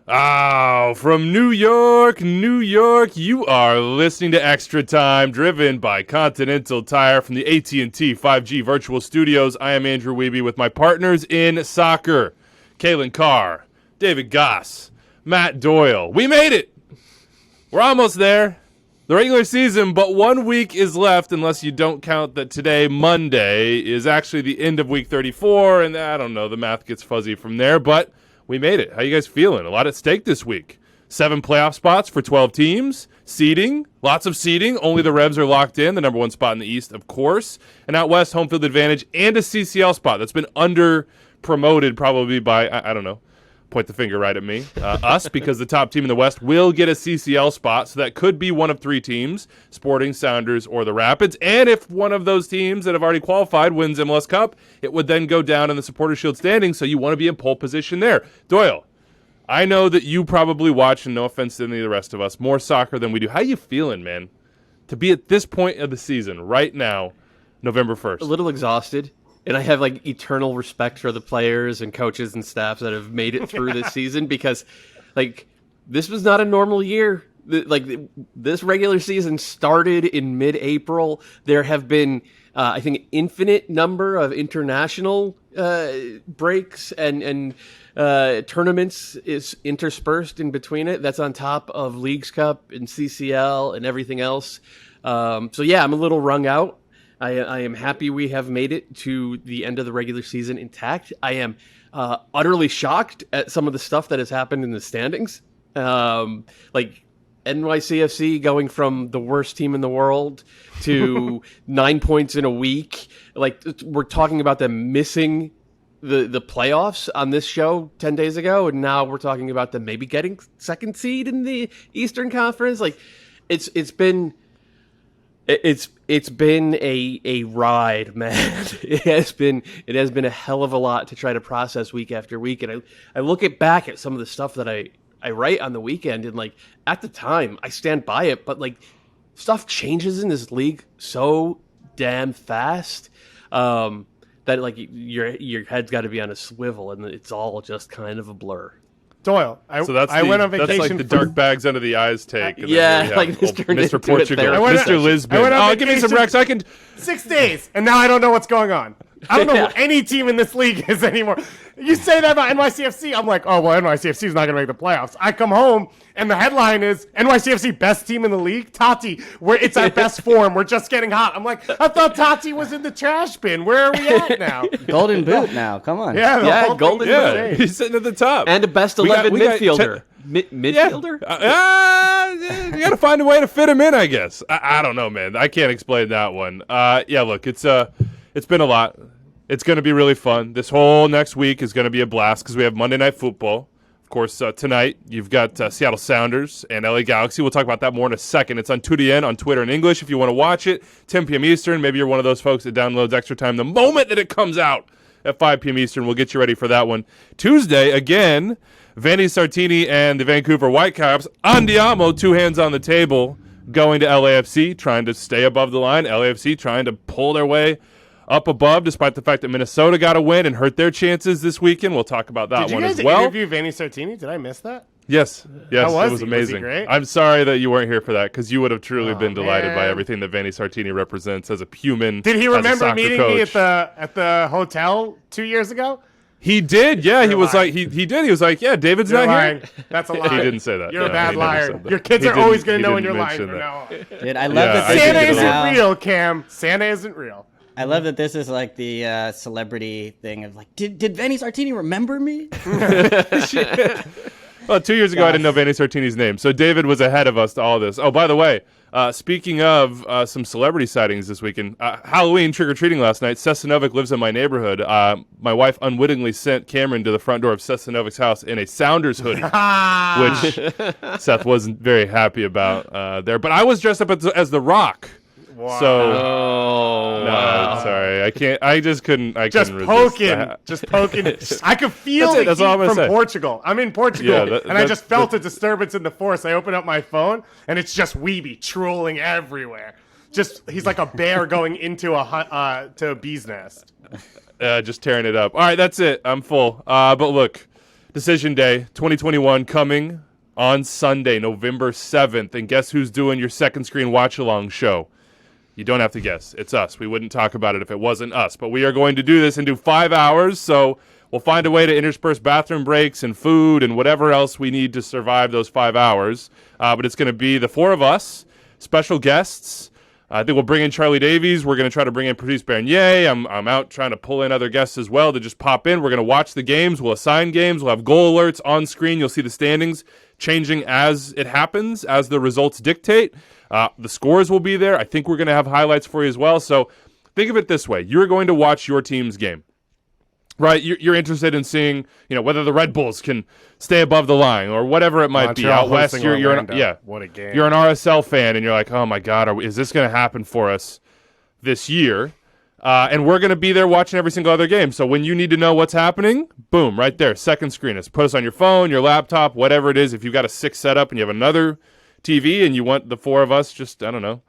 Oh, from New York, you are listening to Extra Time, driven by Continental Tire from the AT&T 5G Virtual Studios. I am Andrew Wiebe with my partners in soccer, Kalen Carr, David Goss, Matt Doyle. We made it! We're almost there. The regular season, but 1 week is left, unless you don't count that today, Monday, is actually the end of week 34, and I don't know, the math gets fuzzy from there, but we made it. How you guys feeling? A lot at stake this week. 7 playoff spots for 12 teams. Seeding. Lots of seeding. Only the Revs are locked in. The number 1 spot in the East, of course. And out West, home field advantage and a CCL spot that's been under-promoted probably by, I don't know, point the finger right at me, us, because the top team in the West will get a CCL spot. So that could be one of 3 teams, Sporting, Sounders, or the Rapids. And if one of those teams that have already qualified wins MLS Cup, it would then go down in the Supporters Shield standings. So you want to be in pole position there. Doyle, I know that you probably watch, and no offense to any of the rest of us, more soccer than we do. How you feeling, man, to be at this point of the season right now, November 1st? A little exhausted. And I have like eternal respect for the players and coaches and staffs that have made it through this season, because like this was not a normal year. This regular season started in mid-April. There have been, I think, infinite number of international breaks and tournaments is interspersed in between it. That's on top of Leagues Cup and CCL and everything else. So yeah, I'm a little wrung out. I am happy we have made it to the end of the regular season intact. I am utterly shocked at some of the stuff that has happened in the standings. Like NYCFC going from the worst team in the world to 9 points in a week. Like, we're talking about them missing the playoffs on this show 10 days ago, and now we're talking about them maybe getting second seed in the Eastern Conference. Like, it's been a ride, man. It has been a hell of a lot to try to process week after week. And I look back at some of the stuff that I write on the weekend, and like at the time I stand by it, but like stuff changes in this league so damn fast that like your head's got to be on a swivel, and it's all just kind of a blur. Doyle, I went on vacation. That's like the dark bags under the eyes take. Yeah, like this turned Mr. into Portugal, Mr. Lisbon. Give me some Rex. 6 days, and now I don't know what's going on. I don't know who any team in this league is anymore. You say that about NYCFC, I'm like, oh, well, NYCFC is not going to make the playoffs. I come home, and the headline is, NYCFC best team in the league? Taty, it's at best form. We're just getting hot. I'm like, I thought Taty was in the trash bin. Where are we at now? Golden boot now. Come on. Yeah, golden boot. He's sitting at the top. And a best 11 midfielder. Midfielder? You got to find a way to fit him in, I guess. I don't know, man. I can't explain that one. Yeah, look, it's been a lot. It's going to be really fun. This whole next week is going to be a blast because we have Monday Night Football. Of course, tonight you've got Seattle Sounders and LA Galaxy. We'll talk about that more in a second. It's on 2DN on Twitter in English if you want to watch it. 10 p.m. Eastern. Maybe you're one of those folks that downloads Extra Time the moment that it comes out at 5 p.m. Eastern. We'll get you ready for that one. Tuesday, again, Vanni Sartini and the Vancouver Whitecaps. Andiamo, 2 hands on the table, going to LAFC, trying to stay above the line. LAFC trying to pull their way up above, despite the fact that Minnesota got a win and hurt their chances this weekend. We'll talk about that one as well. Did you guys interview Vanni Sartini? Did I miss that? Yes, How was it was he? amazing. Was he great? I'm sorry that you weren't here for that, because you would have truly been delighted by everything that Vanni Sartini represents as a human. Did he remember meeting coach. me at the hotel 2 years ago? He did, yeah. You're he was lying. like, he did. He was like, yeah, David's You're not lying. here. That's a lie. He didn't say that. You're a No, bad he never liar. said that. Your kids He are always didn't- going to know he when you're didn't lying mention from that. now on. Dude, I love Yeah, that I this Santa did is it isn't now, real, Cam. Santa isn't real. I love that this is like the celebrity thing of like, did Vanni Sartini remember me? Well, 2 years ago, I didn't know Vanni Sartini's name, so David was ahead of us to all this. Oh, by the way, speaking of some celebrity sightings this weekend, Halloween trick-or-treating last night. Sesanovic lives in my neighborhood. My wife unwittingly sent Cameron to the front door of Sesanovic's house in a Sounders hoodie, which Seth wasn't very happy about there. But I was dressed up as The Rock. Wow. So, wow. sorry, I can't. I just couldn't. Just couldn't poking. resist. Just poking. I could feel That's it. the That's all I'm heat gonna from say. Portugal. I'm in Portugal, Yeah, and I just felt a disturbance in the force. I open up my phone, and it's just Wiebe trolling everywhere. He's like a bear going into a bee's nest. Just tearing it up. All right, that's it. I'm full. But look, Decision Day 2021 coming on Sunday, November 7th. And guess who's doing your second screen watch-along show? You don't have to guess. It's us. We wouldn't talk about it if it wasn't us. But we are going to do this and do 5 hours, so we'll find a way to intersperse bathroom breaks and food and whatever else we need to survive those 5 hours. But it's going to be the 4 of us, special guests. I think we'll bring in Charlie Davies. We're going to try to bring in Patrice Bernier. I'm out trying to pull in other guests as well to just pop in. We're going to watch the games. We'll assign games. We'll have goal alerts on screen. You'll see the standings changing as it happens, as the results dictate. The scores will be there. I think we're going to have highlights for you as well. So think of it this way. You're going to watch your team's game, right? You're interested in seeing, whether the Red Bulls can stay above the line or whatever it might be. Montreal Out west, hosting Orlando. What a game. You're an RSL fan, and you're like, oh, my God, is this going to happen for us this year? And we're going to be there watching every single other game. So when you need to know what's happening, boom, right there, second screen. Put us on your phone, your laptop, whatever it is. If you've got a 6 setup and you have another TV and you want the 4 of us just, I don't know,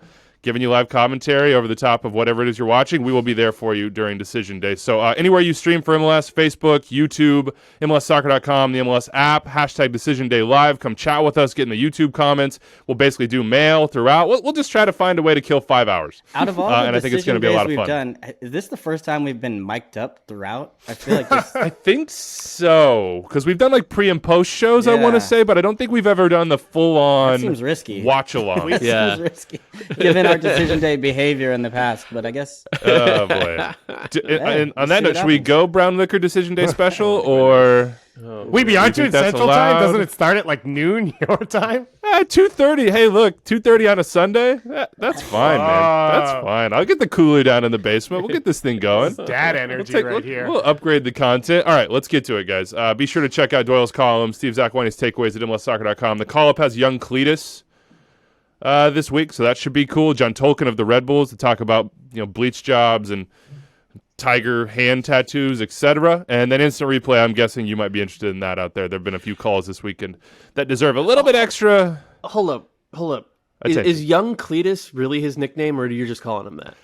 giving you live commentary over the top of whatever it is you're watching, we will be there for you during Decision Day. So anywhere you stream for MLS, Facebook, YouTube, MLSsoccer.com, the MLS app, hashtag Decision Day Live, come chat with us, get in the YouTube comments. We'll basically do mail throughout. We'll just try to find a way to kill 5 hours. Out of all the and I think it's going to be a lot of fun. Done, is this the first time we've been mic'd up throughout? I feel like this... I think so, because we've done like pre and post shows, I want to say, but I don't think we've ever done the full-on seems risky. watch-along. Seems risky, given our Decision Day behavior in the past, but I guess. Oh boy! And on that note, should we go Brown Liquor Decision Day special or? Weeby, aren't you in Central Time? Doesn't it start at like noon your time? 2:30. Hey, look, 2:30 on a Sunday. That's fine, man. That's fine. I'll get the cooler down in the basement. We'll get this thing going. Dad energy here. We'll upgrade the content. All right, let's get to it, guys. Be sure to check out Doyle's column, Steve Zakwani's takeaways at MLSsoccer.com. The call-up has young Cletus this week, so that should be cool. John Tolkien of the Red Bulls to talk about bleach jobs and tiger hand tattoos, etc. And then instant replay, I'm guessing you might be interested in that out there. There have been a few calls this weekend that deserve a little bit extra. Hold up. Is young Cletus really his nickname, or are you just calling him that?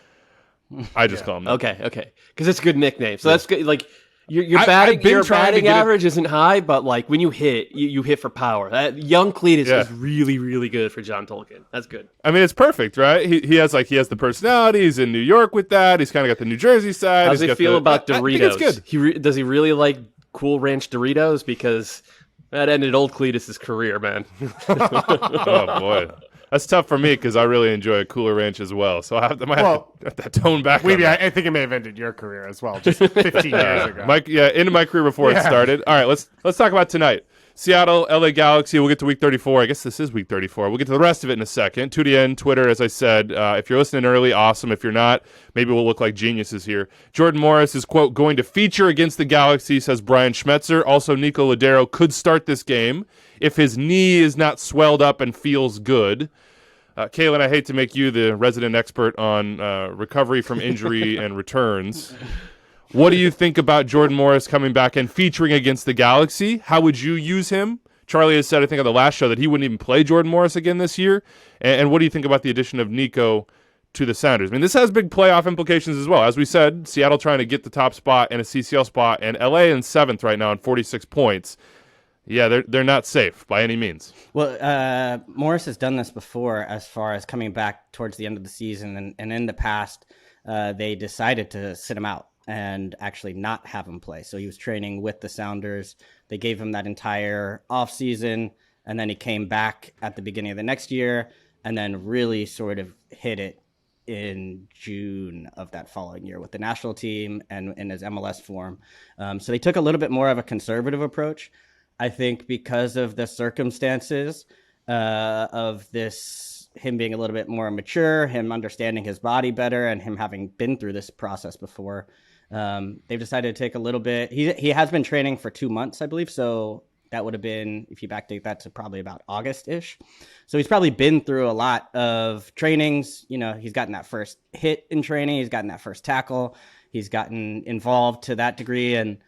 I just call him that. Okay. Because it's a good nickname. So that's good. Like, your batting average isn't high, but like when you hit, you hit for power. That young Cletus is really, really good for John Tolkien. That's good. I mean, it's perfect, right? He has the personality. He's in New York with that. He's kind of got the New Jersey side. How does he feel about Doritos? I think it's good. Does he really like Cool Ranch Doritos? Because that ended old Cletus's career, man. Oh boy. That's tough for me because I really enjoy a Cooler Ranch as well. So I might have to tone back. Maybe I think it may have ended your career as well, just 15 years ago. Into my career before it started. All right, let's talk about tonight. Seattle, LA Galaxy. We'll get to week 34. I guess this is week 34. We'll get to the rest of it in a second. 2DN, Twitter, as I said. If you're listening early, awesome. If you're not, maybe we'll look like geniuses here. Jordan Morris is, quote, going to feature against the Galaxy, says Brian Schmetzer. Also, Nico Ladero could start this game if his knee is not swelled up and feels good. Kaylin, I hate to make you the resident expert on recovery from injury and returns. What do you think about Jordan Morris coming back and featuring against the Galaxy? How would you use him? Charlie has said, I think, on the last show that he wouldn't even play Jordan Morris again this year. And what do you think about the addition of Nico to the Sounders? I mean, this has big playoff implications as well. As we said, Seattle trying to get the top spot and a CCL spot, and LA in 7th right now on 46 points. Yeah, they're not safe by any means. Well, Morris has done this before as far as coming back towards the end of the season. And in the past, they decided to sit him out and actually not have him play. So he was training with the Sounders. They gave him that entire offseason, and then he came back at the beginning of the next year and then really sort of hit it in June of that following year with the national team and in his MLS form. So they took a little bit more of a conservative approach. I think because of the circumstances of this, him being a little bit more mature, him understanding his body better, and him having been through this process before, they've decided to take a little bit. He has been training for 2 months, I believe. So that would have been, if you backdate that to probably about August-ish. So he's probably been through a lot of trainings. He's gotten that first hit in training. He's gotten that first tackle. He's gotten involved to that degree. And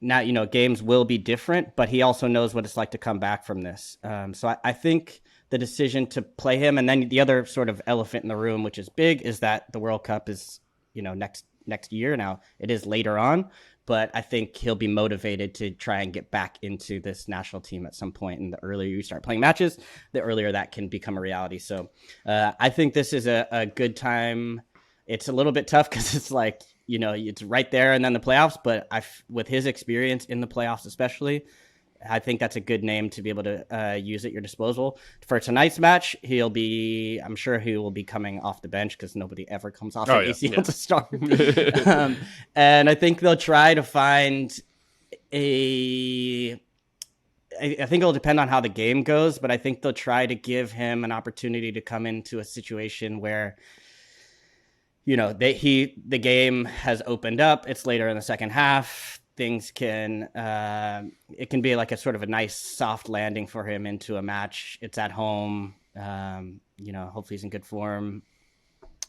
now, games will be different, but he also knows what it's like to come back from this. So I think the decision to play him, and then the other sort of elephant in the room, which is big, is that the World Cup is, next year. Now, it is later on, but I think he'll be motivated to try and get back into this national team at some point. And the earlier you start playing matches, the earlier that can become a reality. So I think this is a good time. It's a little bit tough because it's like, it's right there and then the playoffs. But with his experience in the playoffs especially, I think that's a good name to be able to use at your disposal. For tonight's match, I'm sure he will be coming off the bench because nobody ever comes off an ACL to start. And I think they'll try to find I think it'll depend on how the game goes, but I think they'll try to give him an opportunity to come into a situation where, the game has opened up. It's later in the second half. Things it can be like a sort of a nice soft landing for him into a match. It's at home. Hopefully he's in good form.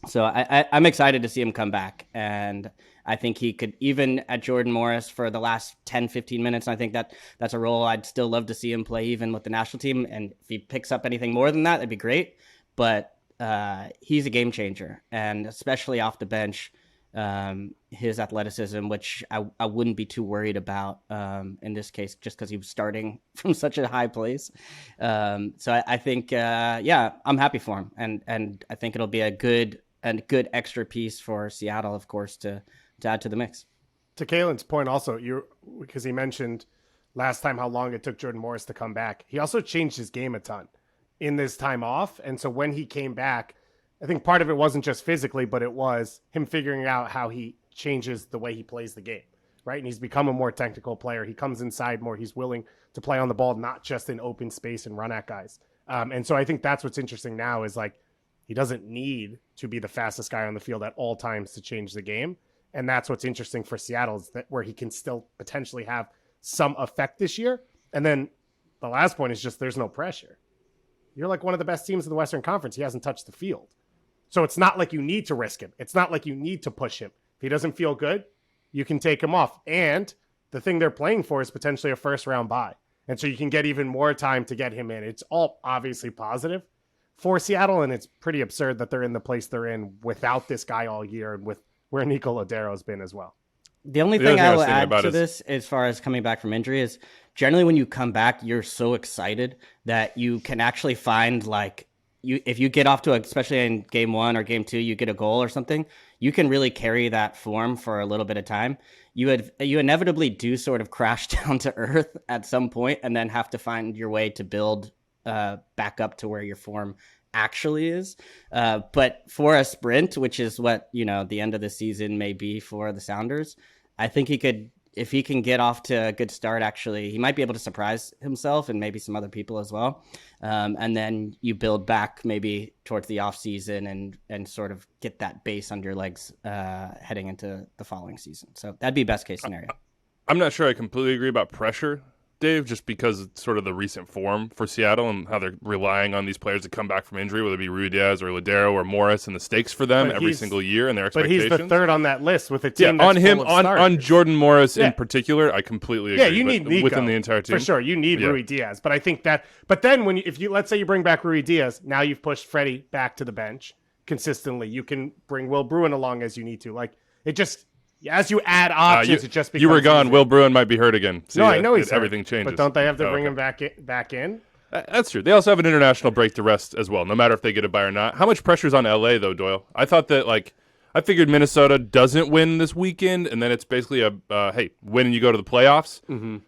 So I'm excited to see him come back. And I think he could, even at Jordan Morris for the last 10, 15 minutes, I think that's a role I'd still love to see him play even with the national team. And if he picks up anything more than that, that'd be great. But he's a game changer. And especially off the bench, his athleticism, which I wouldn't be too worried about in this case, just because he was starting from such a high place. So I think, I'm happy for him, and I think it'll be a good extra piece for Seattle, of course, to add to the mix. To Kalen's point, also, because he mentioned last time how long it took Jordan Morris to come back. He also changed his game a ton in this time off, and so when he came back, I think part of it wasn't just physically, but it was him figuring out how he changes the way he plays the game, right? And he's become a more technical player. He comes inside more. He's willing to play on the ball, not just in open space and run at guys. And so I think that's what's interesting now is like he doesn't need to be the fastest guy on the field at all times to change the game. And that's what's interesting for Seattle is that where he can still potentially have some effect this year. And then the last point is just there's no pressure. You're like one of the best teams in the Western Conference. He hasn't touched the field. So it's not like you need to risk him. It's not like you need to push him. If he doesn't feel good, you can take him off. And the thing they're playing for is potentially a first-round bye. And so you can get even more time to get him in. It's all obviously positive for Seattle, and it's pretty absurd that they're in the place they're in without this guy all year and with where Nico Lodero's been as well. The only thing I will add to this as far as coming back from injury is generally when you come back, you're so excited that you can actually find if you get off to especially in game 1 or game 2, you get a goal or something, you can really carry that form for a little bit of time. You inevitably do sort of crash down to earth at some point and then have to find your way to build back up to where your form actually is. But for a sprint, which is what, the end of the season may be for the Sounders, I think he could, if he can get off to a good start, actually, he might be able to surprise himself and maybe some other people as well. And then you build back maybe towards the off season and sort of get that base under your legs heading into the following season. So that'd be best case scenario. I'm not sure I completely agree about pressure, Dave, just because it's sort of the recent form for Seattle and how they're relying on these players to come back from injury, whether it be Ruidiaz or Lodero or Morris, and the stakes for them every single year and their expectations. But he's the third on that list with a team on him, on Jordan Morris in particular, I completely agree. Yeah, you need Nico within the entire team. For sure, you need Ruidiaz. But I think but then if you let's say you bring back Ruidiaz, now you've pushed Freddie back to the bench consistently. You can bring Will Bruin along as you need to. Like it just as you add options, it just becomes you were gone. easier. Will Bruin might be hurt again. No, I know he's hurt, everything changes. But don't they have to bring him back in? That's true. They also have an international break to rest as well, no matter if they get a bye or not. How much pressure's on LA though, Doyle? I thought that I figured Minnesota doesn't win this weekend, and then it's basically a hey, win and you go to the playoffs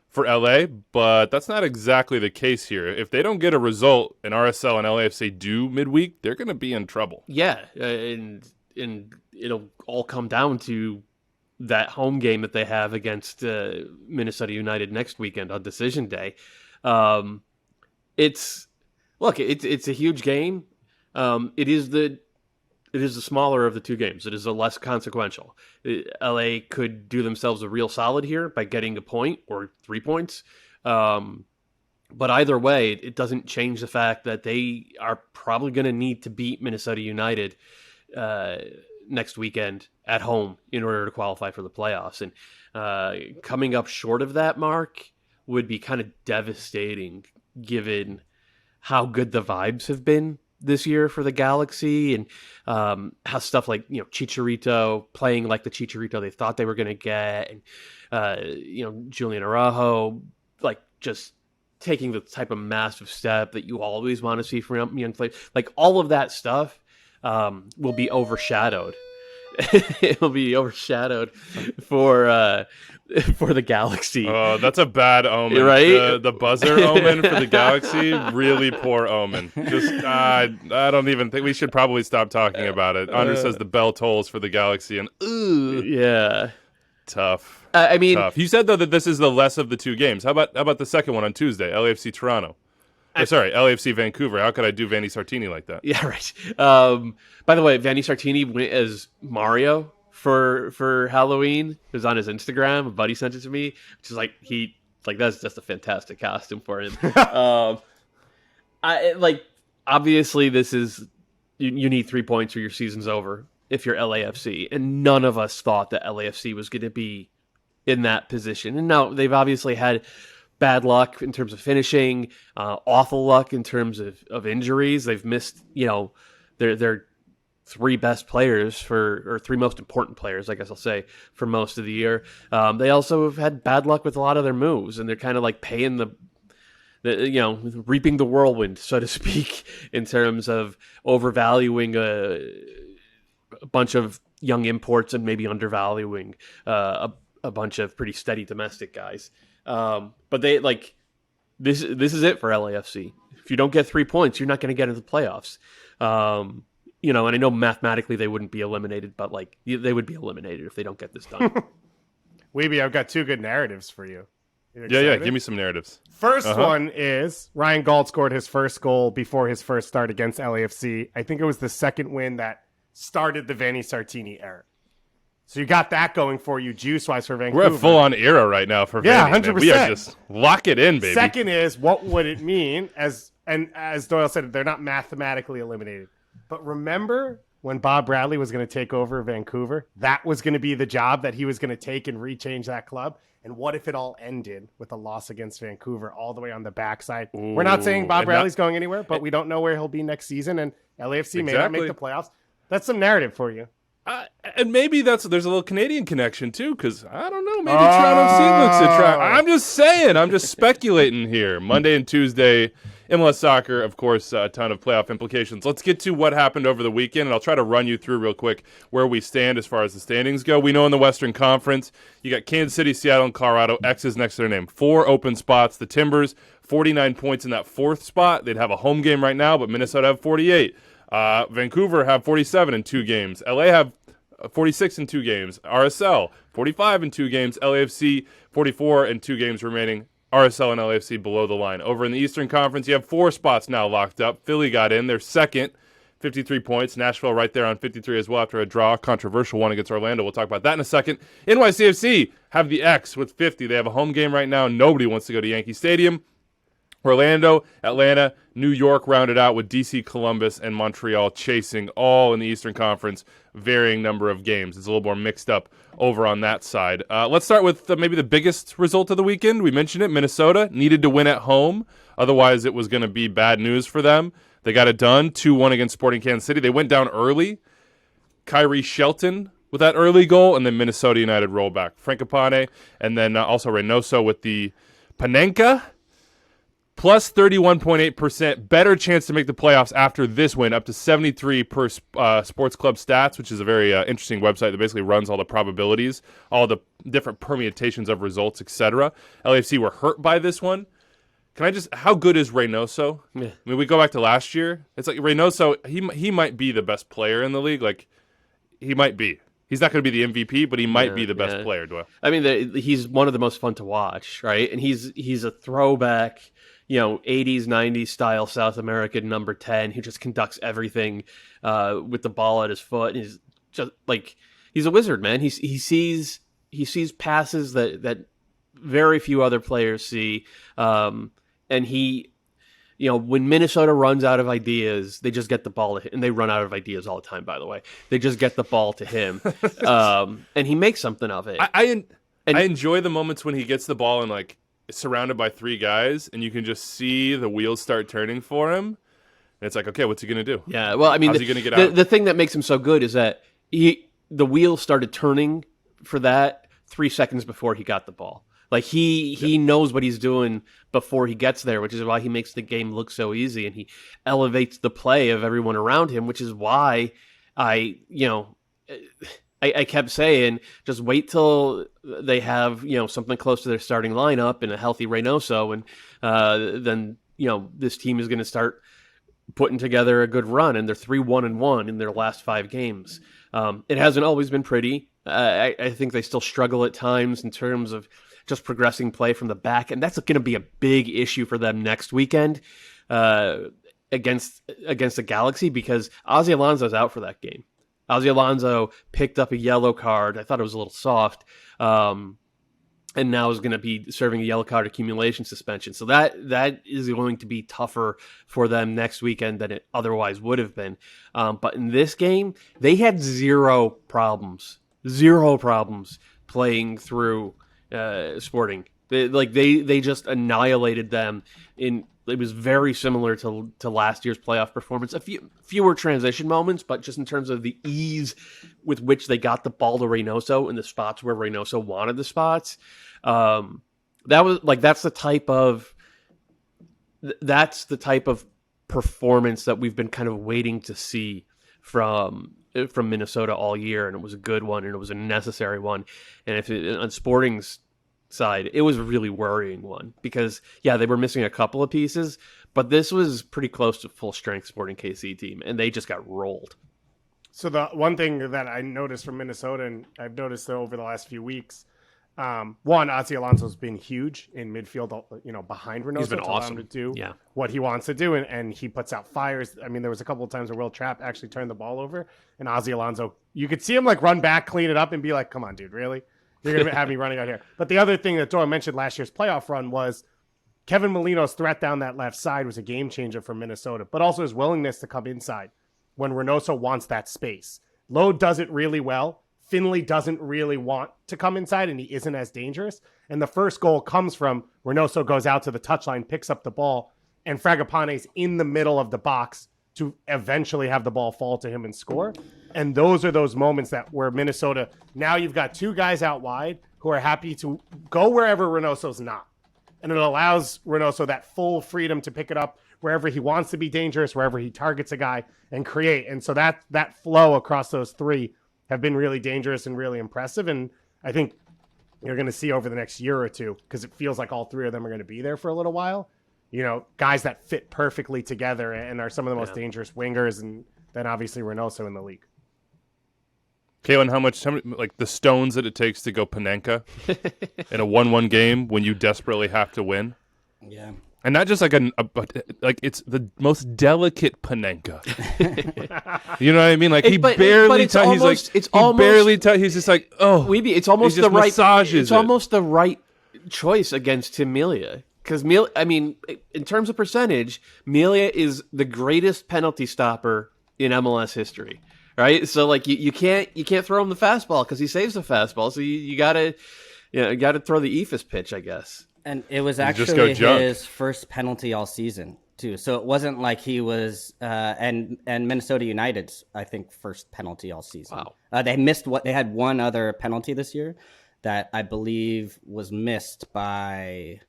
for LA. But that's not exactly the case here. If they don't get a result and RSL and LAFC do midweek, they're going to be in trouble. Yeah, and it'll all come down to that home game that they have against Minnesota United next weekend on decision day. It's a huge game. It is the smaller of the two games. It is the less consequential. LA could do themselves a real solid here by getting a point or 3 points. But either way, it doesn't change the fact that they are probably going to need to beat Minnesota United next weekend at home in order to qualify for the playoffs. And coming up short of that mark would be kind of devastating given how good the vibes have been this year for the Galaxy, and how stuff like, you know, Chicharito playing like the Chicharito they thought they were going to get, and you know, Julian Araujo like just taking the type of massive step that you always want to see from young players. Like all of that stuff will be overshadowed. It will be overshadowed for the Galaxy. Oh, that's a bad omen, right? The buzzer omen for the Galaxy, really poor omen. Just I don't even think we should probably stop talking about it. Andre says the bell tolls for the Galaxy, and Yeah, tough. I mean, tough. You said though that this is the less of the two games. How about the second one on Tuesday, LAFC Toronto? LAFC Vancouver. How could I do Vanni Sartini like that? yeah, right. By the way, Vanni Sartini went as Mario for Halloween. It was on his Instagram. A buddy sent it to me, which is like that's just a fantastic costume for him. Obviously this is you need 3 points or your season's over if you're LAFC, and none of us thought that LAFC was going to be in that position. And now they've obviously had bad luck in terms of finishing, awful luck in terms of injuries. They've missed, you know, their three best players or three most important players, I guess I'll say, for most of the year. They also have had bad luck with a lot of their moves, and they're kind of like paying the you know, reaping the whirlwind, so to speak, in terms of overvaluing a bunch of young imports and maybe undervaluing a bunch of pretty steady domestic guys. But they this is it for LAFC. If you don't get 3 points, you're not going to get into the playoffs. You know, and I know mathematically they wouldn't be eliminated, but like they would be eliminated if they don't get this done. Weeby, I've got two good narratives for you. Yeah. Give me some narratives. First one is Ryan Gault scored his first goal before his first start against LAFC. I think it was the second win that started the Vanni Sartini era. So you got that going for you, juice-wise, for Vancouver. We're at full-on era right now for Vanni. 100%. We are just lock it in, baby. Second is, what would it mean? As Doyle said, they're not mathematically eliminated. But remember when Bob Bradley was going to take over Vancouver? That was going to be the job that he was going to take and rechange that club. And what if it all ended with a loss against Vancouver all the way on the backside? Ooh, we're not saying Bob Bradley's going anywhere, but we don't know where he'll be next season, and LAFC may not make the playoffs. That's some narrative for you. And maybe there's a little Canadian connection too, because I don't know, maybe Toronto FC looks at try. I'm just saying, I'm just speculating here. Monday and Tuesday, MLS Soccer, of course, a ton of playoff implications. Let's get to what happened over the weekend, and I'll try to run you through real quick where we stand as far as the standings go. We know in the Western Conference, you got Kansas City, Seattle, and Colorado, X's next to their name. 4 open spots. The Timbers, 49 points in that 4th spot. They'd have a home game right now, but Minnesota have 48. Vancouver have 47 in 2 games. LA have 46 in 2 games. RSL, 45 in 2 games. LAFC, 44 in 2 games remaining. RSL and LAFC below the line. Over in the Eastern Conference, you have 4 spots now locked up. Philly got in. They're second, 53 points. Nashville right there on 53 as well after a draw. Controversial one against Orlando. We'll talk about that in a second. NYCFC have the X with 50. They have a home game right now. Nobody wants to go to Yankee Stadium. Orlando, Atlanta, New York rounded out with DC, Columbus, and Montreal chasing all in the Eastern Conference, varying number of games. It's a little more mixed up over on that side. Let's start with maybe the biggest result of the weekend. We mentioned it. Minnesota needed to win at home. Otherwise, it was going to be bad news for them. They got it done, 2-1 against Sporting Kansas City. They went down early. Kyrie Shelton with that early goal, and then Minnesota United rollback. Frankopane, and then also Reynoso with the Panenka. Plus 31.8%, better chance to make the playoffs after this win, up to 73 per Sports Club Stats, which is a very interesting website that basically runs all the probabilities, all the different permutations of results, etc. LAFC were hurt by this one. How good is Reynoso? Yeah. I mean, we go back to last year. It's like Reynoso, he might be the best player in the league. Like, he might be. He's not going to be the MVP, but he might be the best player. I mean, he's one of the most fun to watch, right? And he's a throwback, 80s, 90s style South American number 10 who just conducts everything with the ball at his foot. And he's just like, he's a wizard, man. He sees passes that very few other players see. And when Minnesota runs out of ideas, they just get the ball to him. And they run out of ideas all the time, by the way. They just get the ball to him. And he makes something of it. I enjoy the moments when he gets the ball and surrounded by 3 guys, and you can just see the wheels start turning for him. And it's like, okay, what's he going to do? Yeah, well, I mean, How's he gonna get out? The thing that makes him so good is that the wheels started turning for that 3 seconds before he got the ball. Like he knows what he's doing before he gets there, which is why he makes the game look so easy, and he elevates the play of everyone around him, which is why I kept saying, just wait till they have something close to their starting lineup and a healthy Reynoso, and then this team is going to start putting together a good run, and they're 3-1-1 in their last 5 games. It hasn't always been pretty. I think they still struggle at times in terms of just progressing play from the back, and that's going to be a big issue for them next weekend against the Galaxy, because Ozzie Alonso's out for that game. Ozzie Alonso picked up a yellow card. I thought it was a little soft, and now is going to be serving a yellow card accumulation suspension. So that is going to be tougher for them next weekend than it otherwise would have been. But in this game, they had zero problems playing through Sporting. They just annihilated them. It was very similar to last year's playoff performance. A fewer transition moments, but just in terms of the ease with which they got the ball to Reynoso in the spots where Reynoso wanted the spots. That's the type of performance that we've been kind of waiting to see from Minnesota all year, and it was a good one, and it was a necessary one. And on Sporting's side, it was a really worrying one, because they were missing a couple of pieces, but this was pretty close to full strength Sporting KC team, and they just got rolled. So the one thing that I noticed from Minnesota, and I've noticed over the last few weeks, one, Ozzie Alonso's been huge in midfield, behind Reynoso. He's been to allow awesome. him to do what he wants to do, and he puts out fires. I mean, there was a couple of times where Will Trapp actually turned the ball over, and Ozzie Alonso, you could see him run back, clean it up, and be like, "Come on, dude, really? You're going to have me running out here." But the other thing that Doyle mentioned last year's playoff run was Kevin Molino's threat down that left side was a game changer for Minnesota, but also his willingness to come inside when Reynoso wants that space. Lowe does it really well. Finley doesn't really want to come inside, and he isn't as dangerous. And the first goal comes from Reynoso goes out to the touchline, picks up the ball, and Fragapane's in the middle of the box to eventually have the ball fall to him and score. And those are those moments where Minnesota, now you've got 2 guys out wide who are happy to go wherever Reynoso's not. And it allows Reynoso that full freedom to pick it up wherever he wants to be dangerous, wherever he targets a guy and create. And so that flow across those 3 have been really dangerous and really impressive. And I think you're going to see over the next year or two, because it feels like all 3 of them are going to be there for a little while, guys that fit perfectly together and are some of the most dangerous wingers, and then obviously Reynoso in the league. Kalen, how many the stones that it takes to go Panenka in a 1-1 game when you desperately have to win? Yeah. And not just it's the most delicate Panenka. You know what I mean? He barely touches. He's just like, oh, Wiebe, it's almost the right. It's almost the right choice against Tim Melia, because in terms of percentage, Melia is the greatest penalty stopper in MLS history. Right, so you can't throw him the fastball because he saves the fastball. So you gotta throw the eephus pitch, I guess. And it was actually his first penalty all season too. So it wasn't like he was and Minnesota United's, I think, first penalty all season. Wow. They had one other penalty this year that I believe was missed by,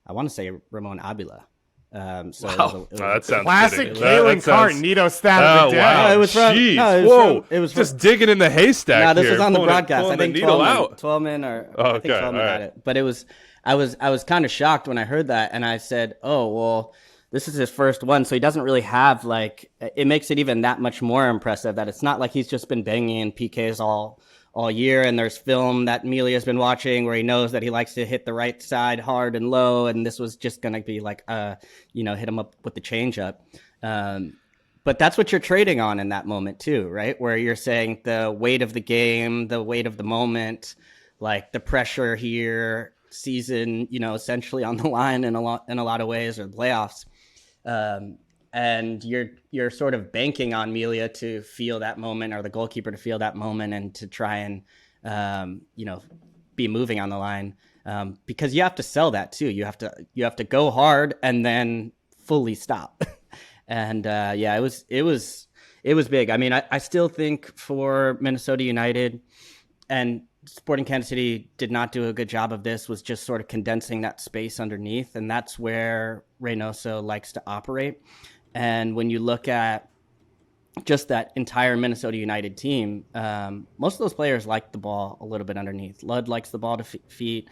I want to say, Ramon Abila. That sounds classic Kalen Carr, Nito stat of the day. Wow. No, it was from, Jeez. no, it was Whoa. from, it was just from, digging in the haystack. No, this here, was on the broadcast. I think Twelman had it. But it was, I was kind of shocked when I heard that, and I said, "Oh, well, this is his first one, so he doesn't really have it makes it even that much more impressive that it's not like he's just been banging in PKs all year, and there's film that Melia's been watching where he knows that he likes to hit the right side hard and low, and this was just going to be hit him up with the changeup. But that's what you're trading on in that moment too, right? Where you're saying the weight of the game, the weight of the moment, the pressure here, season, essentially on the line in a lot of ways, or the playoffs. And you're sort of banking on Melia to feel that moment, or the goalkeeper to feel that moment, and to try and be moving on the line, because you have to sell that too. You have to go hard and then fully stop. And it was big. I mean, I still think for Minnesota United, and Sporting Kansas City did not do a good job of this, was just sort of condensing that space underneath. And that's where Reynoso likes to operate. And when you look at just that entire Minnesota United team, most of those players like the ball a little bit underneath. Ludd likes the ball to feet.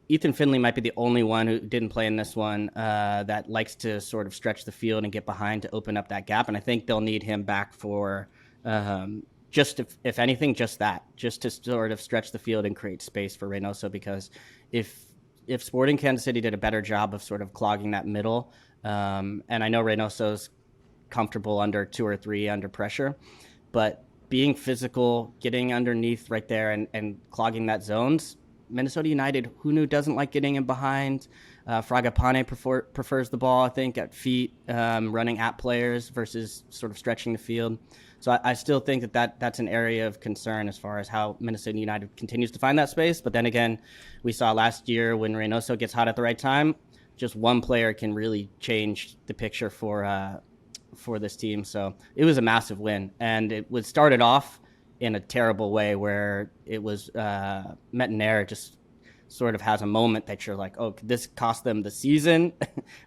Ethan Finley might be the only one who didn't play in this one that likes to sort of stretch the field and get behind to open up that gap. And I think they'll need him back for just, if anything, just that, just to sort of stretch the field and create space for Reynoso. Because if Sporting Kansas City did a better job of sort of clogging that middle, and I know Reynoso's comfortable under 2 or 3 under pressure, but being physical, getting underneath right there and clogging that zones, Minnesota United, who knew, doesn't like getting in behind. Fragapane prefers the ball, I think, at feet, running at players versus sort of stretching the field. So I still think that's an area of concern as far as how Minnesota United continues to find that space. But then again, we saw last year when Reynoso gets hot at the right time, just one player can really change the picture for this team. So it was a massive win. And it was started off in a terrible way where it was Metanire just sort of has a moment that you're like, oh, could this cost them the season?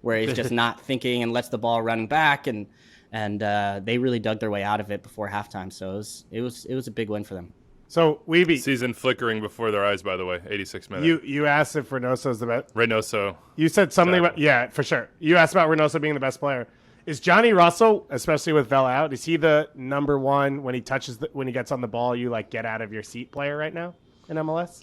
Where he's just not thinking and lets the ball run back, and they really dug their way out of it before halftime. So it was a big win for them. So Wiebe, Season flickering before their eyes, by the way, 86 minutes. you asked if Reynoso's the best. Reynoso. You said something about, yeah, for sure. You asked about Reynoso being the best player. Is Johnny Russell, especially with Vela out, is he the number one when he when he gets on the ball, you like get out of your seat player right now in MLS?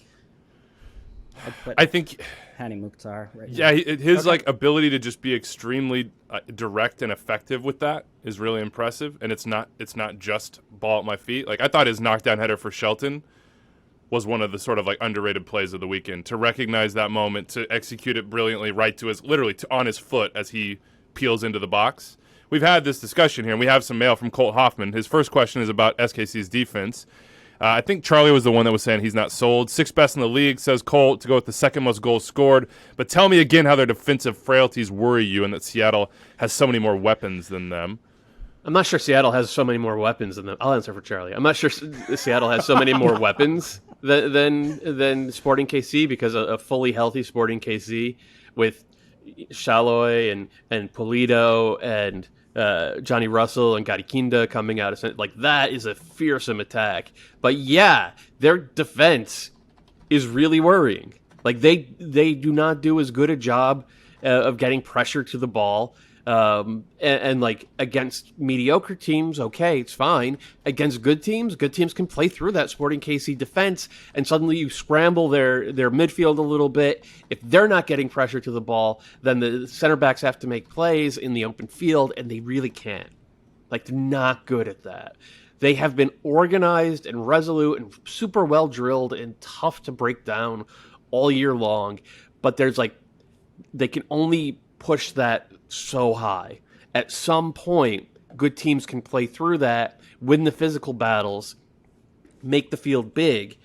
I think Hani Mukhtar. Right yeah, his like ability to just be extremely direct and effective with that is really impressive, and it's not just ball at my feet. Like I thought his knockdown header for Shelton was one of the sort of like underrated plays of the weekend. To recognize that moment, to execute it brilliantly, right to his on his foot as he peels into the box. We've had this discussion here, and we have some mail from Colt Hoffman. His first question is about SKC's defense. I think Charlie was the one that was saying he's not sold. 6th best in the league, says Colt, to go with the 2nd most goals scored. But tell me again how their defensive frailties worry you and that Seattle has so many more weapons than them. I'm not sure Seattle has so many more weapons than them. I'll answer for Charlie. I'm not sure Seattle has so many more weapons than Sporting KC, because a fully healthy Sporting KC with Shaloy and Pulido and Johnny Russell and Garikinda coming out of like that is a fearsome attack. But yeah, their defense is really worrying. Like they do not do as good a job of getting pressure to the ball. And like against mediocre teams, okay, it's fine. Against good teams can play through that Sporting KC defense, and suddenly you scramble their midfield a little bit. If they're not getting pressure to the ball, then the center backs have to make plays in the open field, and they really can't. Like, they're not good at that. They have been organized and resolute and super well drilled and tough to break down all year long, but there's like, they can only push that so high. At some point, good teams can play through that, win the physical battles, make the field big,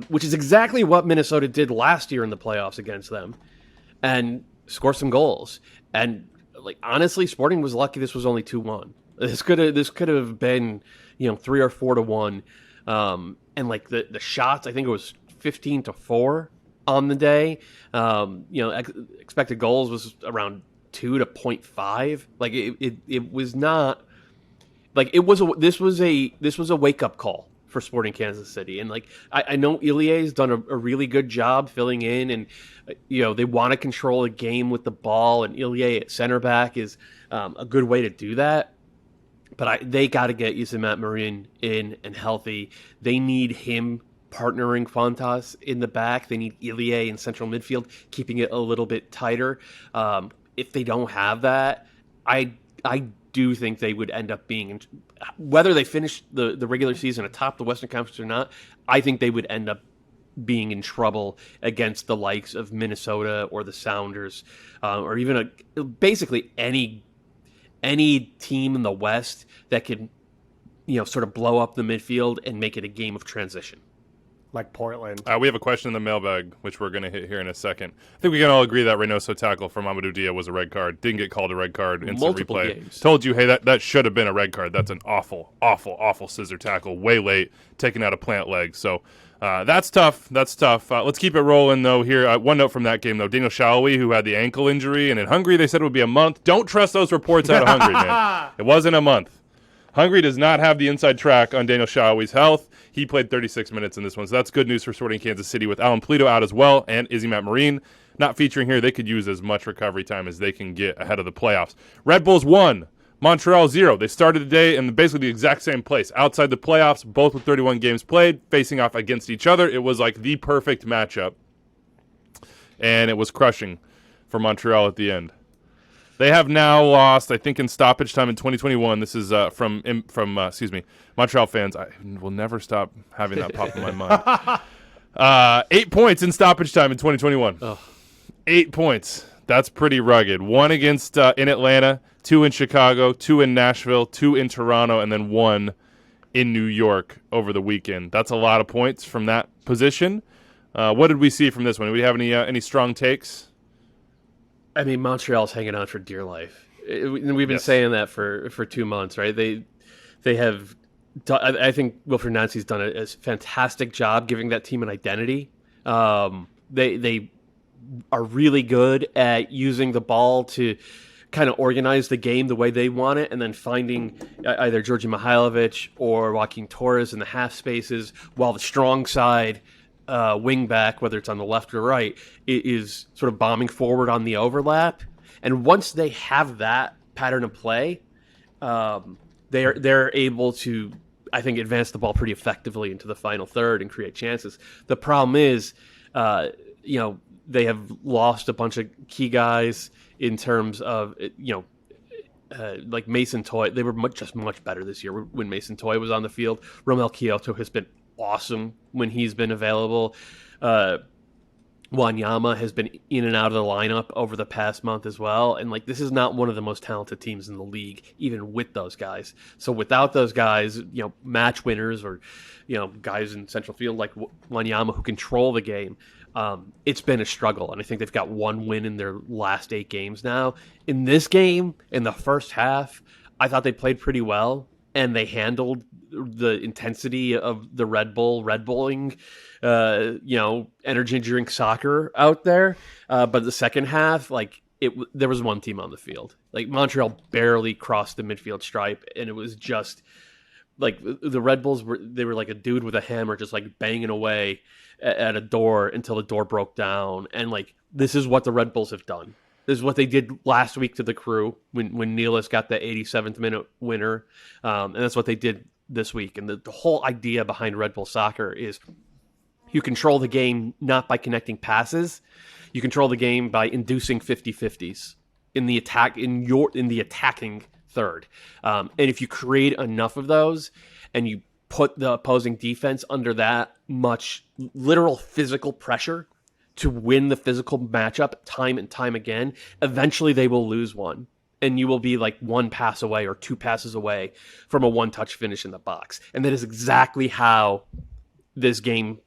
which is exactly what Minnesota did last year in the playoffs against them, and score some goals. And like honestly, Sporting was lucky this was only 2-1. This could have been 3 or 4-1. And like the shots, I think it was 15-4 on the day. Expected goals was around 2 to 0.5. Like it was not like this was a wake up call for Sporting Kansas City. And like I know Ilie's done a really good job filling in, and they want to control a game with the ball, and Ilie at center back is a good way to do that. But they got to get Yusemat Marin in and healthy. They need him partnering Fontas in the back. They need Ilie in central midfield, keeping it a little bit tighter. If they don't have that, I do think they would end up being, whether they finish the regular season atop the Western Conference or not, I think they would end up being in trouble against the likes of Minnesota or the Sounders, or even basically any team in the West that could, sort of blow up the midfield and make it a game of transition. like Portland. We have a question in the mailbag, which we're going to hit here in a second. I think we can all agree that Reynoso tackle from Amadou Dia was a red card. Didn't get called a red card. Instant Multiple replay. games. Told you, hey, that should have been a red card. That's an awful, awful, awful scissor tackle. Way late, taking out a plant leg. So that's tough. That's tough. Let's keep it rolling, though, here. One note from that game, though. Daniel Shalhoub, who had the ankle injury, and in Hungary they said it would be a month. Don't trust those reports out of Hungary, man. It wasn't a month. Hungary does not have the inside track on Daniel Shalhoub's health. He played 36 minutes in this one, so that's good news for Sporting Kansas City with Alan Polito out as well, and Izzy Matt Marine not featuring here. They could use as much recovery time as they can get ahead of the playoffs. Red Bulls 1, Montreal 0. They started the day in basically the exact same place. Outside the playoffs, both with 31 games played, facing off against each other. It was like the perfect matchup, and it was crushing for Montreal at the end. They have now lost, I think, in stoppage time in 2021. This is from Montreal fans. I will never stop having that pop in my mind. 8 points in stoppage time in 2021. Ugh. 8 points. That's pretty rugged. 1 against in Atlanta, 2 in Chicago, 2 in Nashville, 2 in Toronto, and then 1 in New York over the weekend. That's a lot of points from that position. What did we see from this one? Do we have any strong takes? I mean, Montreal's hanging on for dear life. We've been saying that for 2 months, right? They have. I think Wilfried Nancy's done a fantastic job giving that team an identity. They are really good at using the ball to kind of organize the game the way they want it, and then finding either Georgi Mihailovic or Joaquin Torres in the half spaces, while the strong side wing back, whether it's on the left or right, is sort of bombing forward on the overlap. And once they have that pattern of play, they're able to, I think, advance the ball pretty effectively into the final third and create chances. The problem is, they have lost a bunch of key guys in terms of, like Mason Toye. They were much better this year when Mason Toye was on the field. Romel Kyoto has been awesome when he's been available. Wanyama has been in and out of the lineup over the past month as well. And this is not one of the most talented teams in the league, even with those guys. So without those guys, match winners or, guys in central field like Wanyama who control the game, it's been a struggle. And I think they've got 1 win in their last 8 games now. In this game, in the first half, I thought they played pretty well, and they handled the intensity of the Red Bulling, energy drink soccer out there. But the second half, there was one team on the field. Montreal barely crossed the midfield stripe, and it was just the Red Bulls were like a dude with a hammer, just banging away at a door until the door broke down. And this is what the Red Bulls have done. This is what they did last week to the Crew when Nealis got the 87th minute winner. And that's what they did this week. And the whole idea behind Red Bull soccer is you control the game not by connecting passes. You control the game by inducing 50-50s in the attacking third. And if you create enough of those and you put the opposing defense under that much literal physical pressure to win the physical matchup time and time again, eventually they will lose one. And you will be 1 pass away or 2 passes away from a one-touch finish in the box. And that is exactly how this game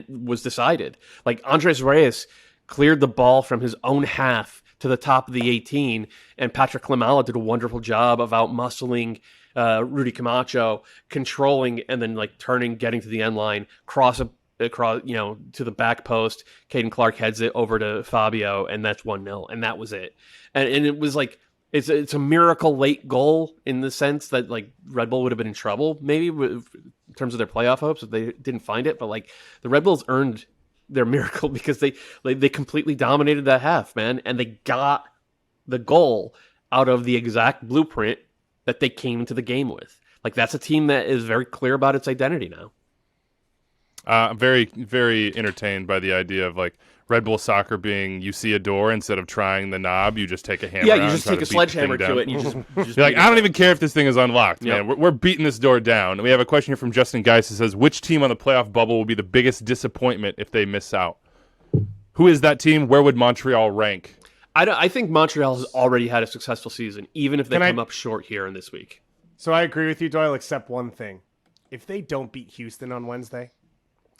was decided. Andres Reyes cleared the ball from his own half to the top of the 18, and Patrick Klimala did a wonderful job of out-muscling Rudy Camacho, controlling and then turning, getting to the end line, across to the back post. Caden Clark heads it over to Fabio, and that's 1-0, and that was it. And it was it's a miracle late goal in the sense that Red Bull would have been in trouble maybe in terms of their playoff hopes if they didn't find it, but the Red Bulls earned their miracle because they completely dominated that half, man, and they got the goal out of the exact blueprint that they came into the game with. That's a team that is very clear about its identity now. I'm very, very entertained by the idea of Red Bull soccer being you see a door, instead of trying the knob, you just take a hammer. Yeah, you just take a sledgehammer to it and you just you're I don't even care if this thing is unlocked, man. We're beating this door down. And we have a question here from Justin Geis that says, which team on the playoff bubble will be the biggest disappointment if they miss out? Who is that team? Where would Montreal rank? I think Montreal has already had a successful season, even if they come up short here in this week. So I agree with you, Doyle, except one thing. If they don't beat Houston on Wednesday,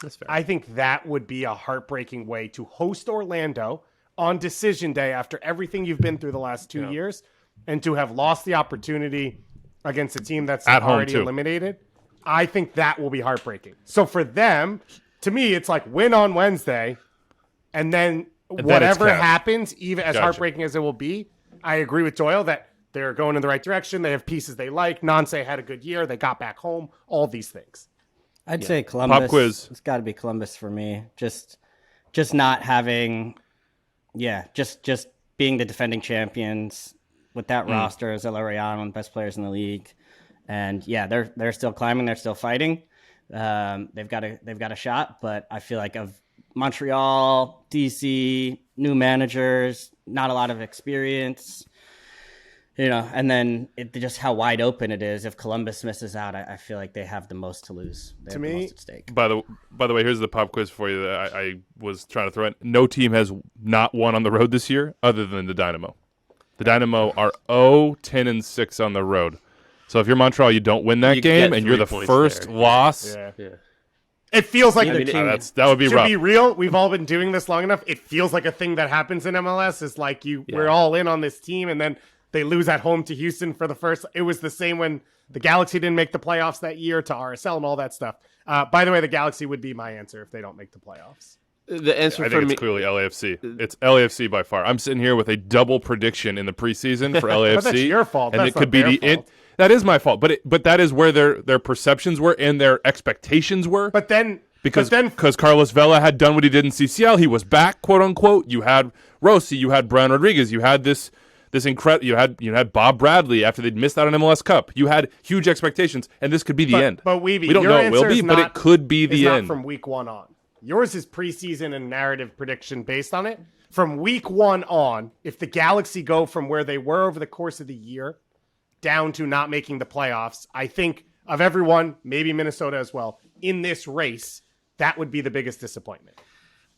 That's fair. I think that would be a heartbreaking way to host Orlando on decision day after everything you've been through the last 2 years, and to have lost the opportunity against a team that's At home, already too. eliminated. I think that will be heartbreaking. So for them, to me, it's like win on Wednesday, and then whatever capped. happens, even as Gotcha. heartbreaking as it will be, I agree with Doyle that they're going in the right direction. They have pieces they like. Nonce had a good year. They got back home. All these things. I'd say Columbus. Pop quiz. It's got to be Columbus for me. Just not having, just being the defending champions with that roster. Zelariano, one of the best players in the league, and they're still climbing. They're still fighting. They've got a shot, but I feel like of Montreal, DC, new managers, not a lot of experience. And then just how wide open it is. If Columbus misses out, I feel like they have the most to lose. They have the most at stake. By the way, here's the pop quiz for you that I was trying to throw in. No team has not won on the road this year other than the Dynamo. The Dynamo are 0-10-6 on the road. So if you're Montreal, you don't win that You game, get and you're 3 the points first there. loss. Yeah. Yeah. It feels like That would be to rough. be real, we've all been doing this long enough. It feels like a thing that happens in MLS. Is like we're all in on this team, and then they lose at home to Houston for the first. It was the same when the Galaxy didn't make the playoffs that year to RSL and all that stuff. By the way, the Galaxy would be my answer if they don't make the playoffs. The answer I for think me, it's clearly LAFC. It's LAFC by far. I'm sitting here with a double prediction in the preseason for LAFC. But that's your fault. And That's it could not be their fault. that is my fault. But that is where their perceptions were and their expectations were. But then Because Carlos Vela had done what he did in CCL, he was back, quote unquote. You had Rossi, you had Brian Rodriguez, you had this incredible. You had Bob Bradley after they'd missed out on MLS Cup. You had huge expectations, and this could be the end. But we don't know it will be, but it could be the end. From week one on. Yours is preseason and narrative prediction based on it. From week one on, if the Galaxy go from where they were over the course of the year down to not making the playoffs, I think of everyone, maybe Minnesota as well, in this race, that would be the biggest disappointment.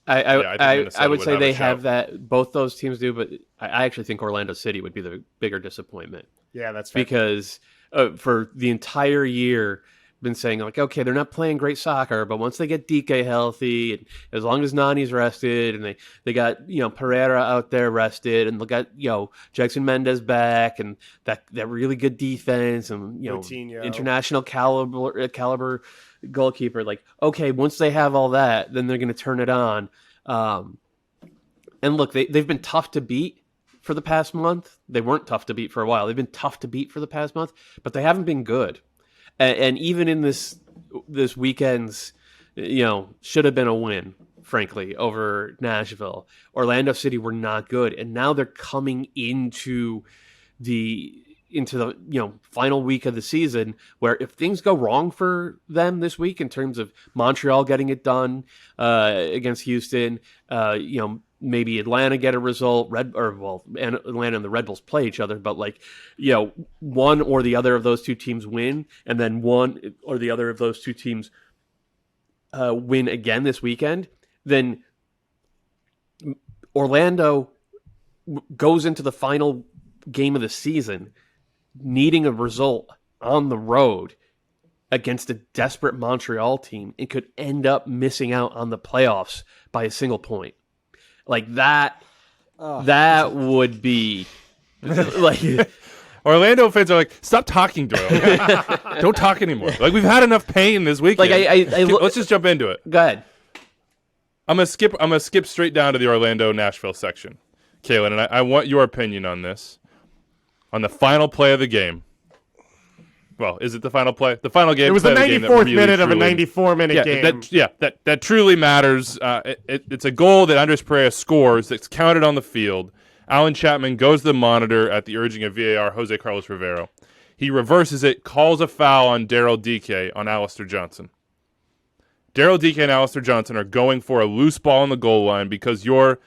I would say have a they shout. have that. Both those teams do, but I actually think Orlando City would be the bigger disappointment. Yeah, that's fair. Because for the entire year, been saying like, okay, they're not playing great soccer, but once they get DK healthy, and as long as Nani's rested, and they got Pereira out there rested, and they got Jackson Mendez back, and that really good defense, and Coutinho. international caliber goalkeeper. Like, okay, once they have all that, then they're going to turn it on. And look, they've been tough to beat for the past month. They weren't tough to beat for a while. They've been tough to beat for the past month, but they haven't been good. And even in this weekend's, should have been a win, frankly, over Nashville. Orlando City were not good, and now they're coming into the final week of the season, where if things go wrong for them this week in terms of Montreal getting it done against Houston, maybe Atlanta get a result, and Atlanta and the Red Bulls play each other, but one or the other of those two teams win, and then one or the other of those two teams win again this weekend, then Orlando goes into the final game of the season needing a result on the road against a desperate Montreal team. It could end up missing out on the playoffs by a single point. Like that would be like Orlando fans are like, stop talking, Doyle. Don't talk anymore. Like, we've had enough pain this weekend. Let's just jump into it. Go ahead. I'm gonna skip straight down to the Orlando Nashville section, Kaylin, and I want your opinion on this. On the final play of the game. Well, is it the final play? The final game. It was the 94th minute of a 94-minute game. That truly matters. It's a goal that Andres Pereira scores that's counted on the field. Alan Chapman goes to the monitor at the urging of VAR, Jose Carlos Rivero. He reverses it, calls a foul on Daryl DK on Alistair Johnson. Daryl DK and Alistair Johnson are going for a loose ball on the goal line because your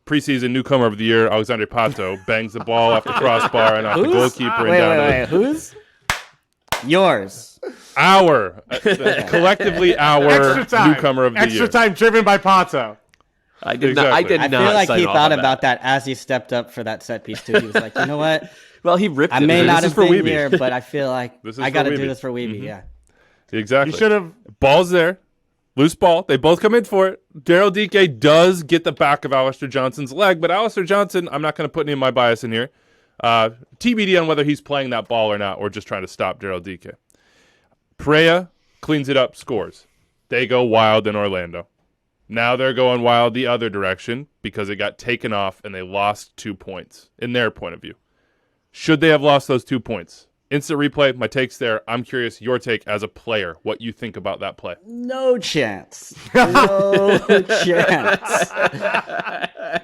preseason newcomer of the year, Alexandre Pato, bangs the ball off the crossbar and off the goalkeeper and down to Who's? Yours. collectively our Extra time. newcomer of the year. Extra time driven by Pato. I did Exactly. not. I did I not. feel like sign he off thought on about that as he stepped up for that set piece too. He was like, you know what? Well, he ripped. I it. may This not is have for been Wiebe. here, but I feel like This is I for got to Wiebe. do this for Wiebe. Yeah. Exactly. You should have. Ball's there. Loose ball. They both come in for it. Daryl Dike does get the back of Alistair Johnson's leg, but Alistair Johnson, I'm not going to put any of my bias in here. TBD on whether he's playing that ball or not, or just trying to stop Daryl Dike. Pereira cleans it up, scores. They go wild in Orlando. Now they're going wild the other direction because it got taken off and they lost 2 points in their point of view. Should they have lost those 2 points? Instant replay, my take's there. I'm curious, your take as a player, what you think about that play. No chance. No chance.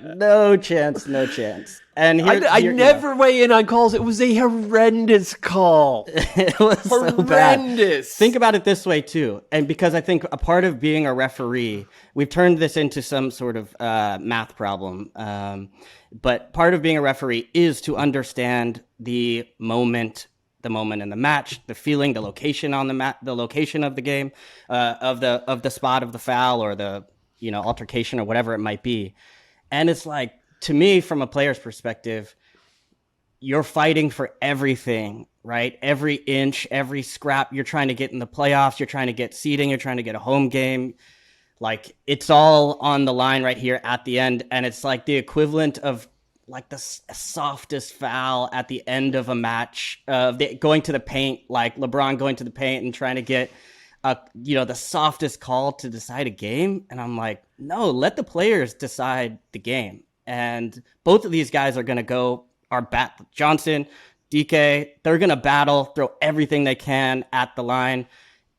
No chance. No chance. And I never weigh in on calls. It was a horrendous call. It was so bad. Think about it this way, too. And because I think a part of being a referee, we've turned this into some sort of math problem. But part of being a referee is to understand the moment in the match, the feeling, the location on the location of the game, of the spot of the foul or the altercation or whatever it might be. And it's like, to me, from a player's perspective, you're fighting for everything, right? Every inch, every scrap. You're trying to get in the playoffs. You're trying to get seeding. You're trying to get a home game. Like, it's all on the line right here at the end. And it's like the equivalent of like the softest foul at the end of a match, going to the paint, like LeBron going to the paint and trying to get, the softest call to decide a game. And I'm like, no, let the players decide the game. And both of these guys are going to go, Johnson, DK, they're going to battle, throw everything they can at the line.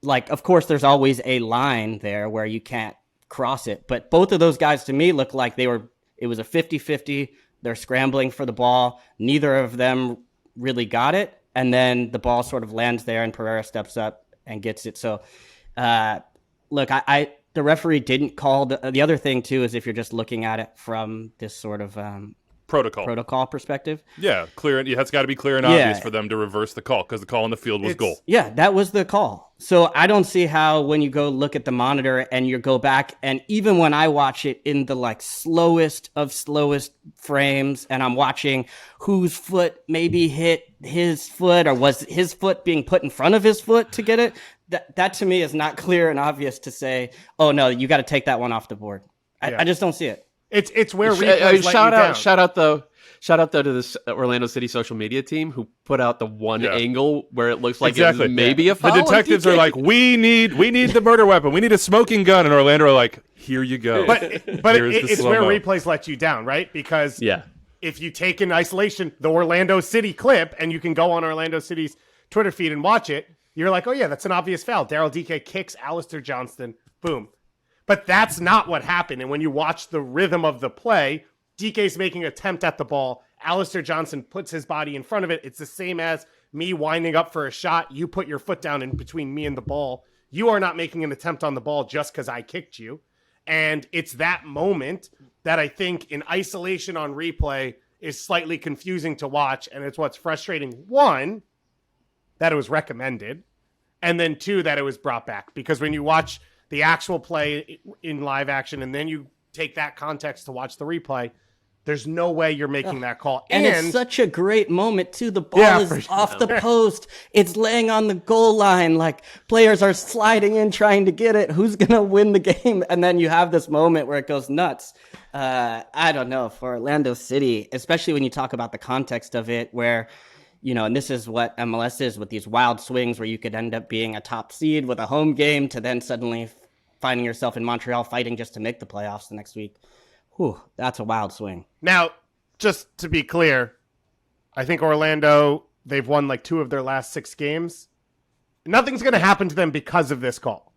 Like, of course, there's always a line there where you can't cross it. But both of those guys to me look like it was a 50-50. They're scrambling for the ball. Neither of them really got it. And then the ball sort of lands there and Pereira steps up and gets it. So, look, the referee didn't call. The other thing, too, is if you're just looking at it from this sort of protocol perspective. Yeah, clear. It's got to be clear and obvious for them to reverse the call because the call on the field was goal. Yeah, that was the call. So I don't see how when you go look at the monitor and you go back, and even when I watch it in the like slowest of slowest frames, and I'm watching whose foot maybe hit his foot or was his foot being put in front of his foot to get it, that to me is not clear and obvious to say, oh no, you got to take that one off the board. I just don't see it. It's where replays let you down. Shout out though to this Orlando City social media team who put out the one angle where it looks like it was maybe a foul. The detectives are like, we need the murder weapon. We need a smoking gun. And Orlando are like, here you go. But it's where replays let you down, right? Because if you take in isolation the Orlando City clip and you can go on Orlando City's Twitter feed and watch it, you're like, oh yeah, that's an obvious foul. Daryl Dike kicks Alistair Johnston. Boom. But that's not what happened. And when you watch the rhythm of the play, DK's making an attempt at the ball. Alistair Johnson puts his body in front of it. It's the same as me winding up for a shot. You put your foot down in between me and the ball. You are not making an attempt on the ball just because I kicked you. And it's that moment that I think in isolation on replay is slightly confusing to watch. And it's what's frustrating. One, that it was recommended. And then two, that it was brought back. Because when you watch the actual play in live action and then you take that context to watch the replay, there's no way you're making that call. And it's such a great moment, too. The ball is off the post. It's laying on the goal line. Like, players are sliding in, trying to get it. Who's going to win the game? And then you have this moment where it goes nuts. I don't know. For Orlando City, especially when you talk about the context of it, where, and this is what MLS is with these wild swings where you could end up being a top seed with a home game to then suddenly finding yourself in Montreal fighting just to make the playoffs the next week. Whew, that's a wild swing. Now, just to be clear, I think Orlando, they've won like 2 of their last 6 games. Nothing's going to happen to them because of this call,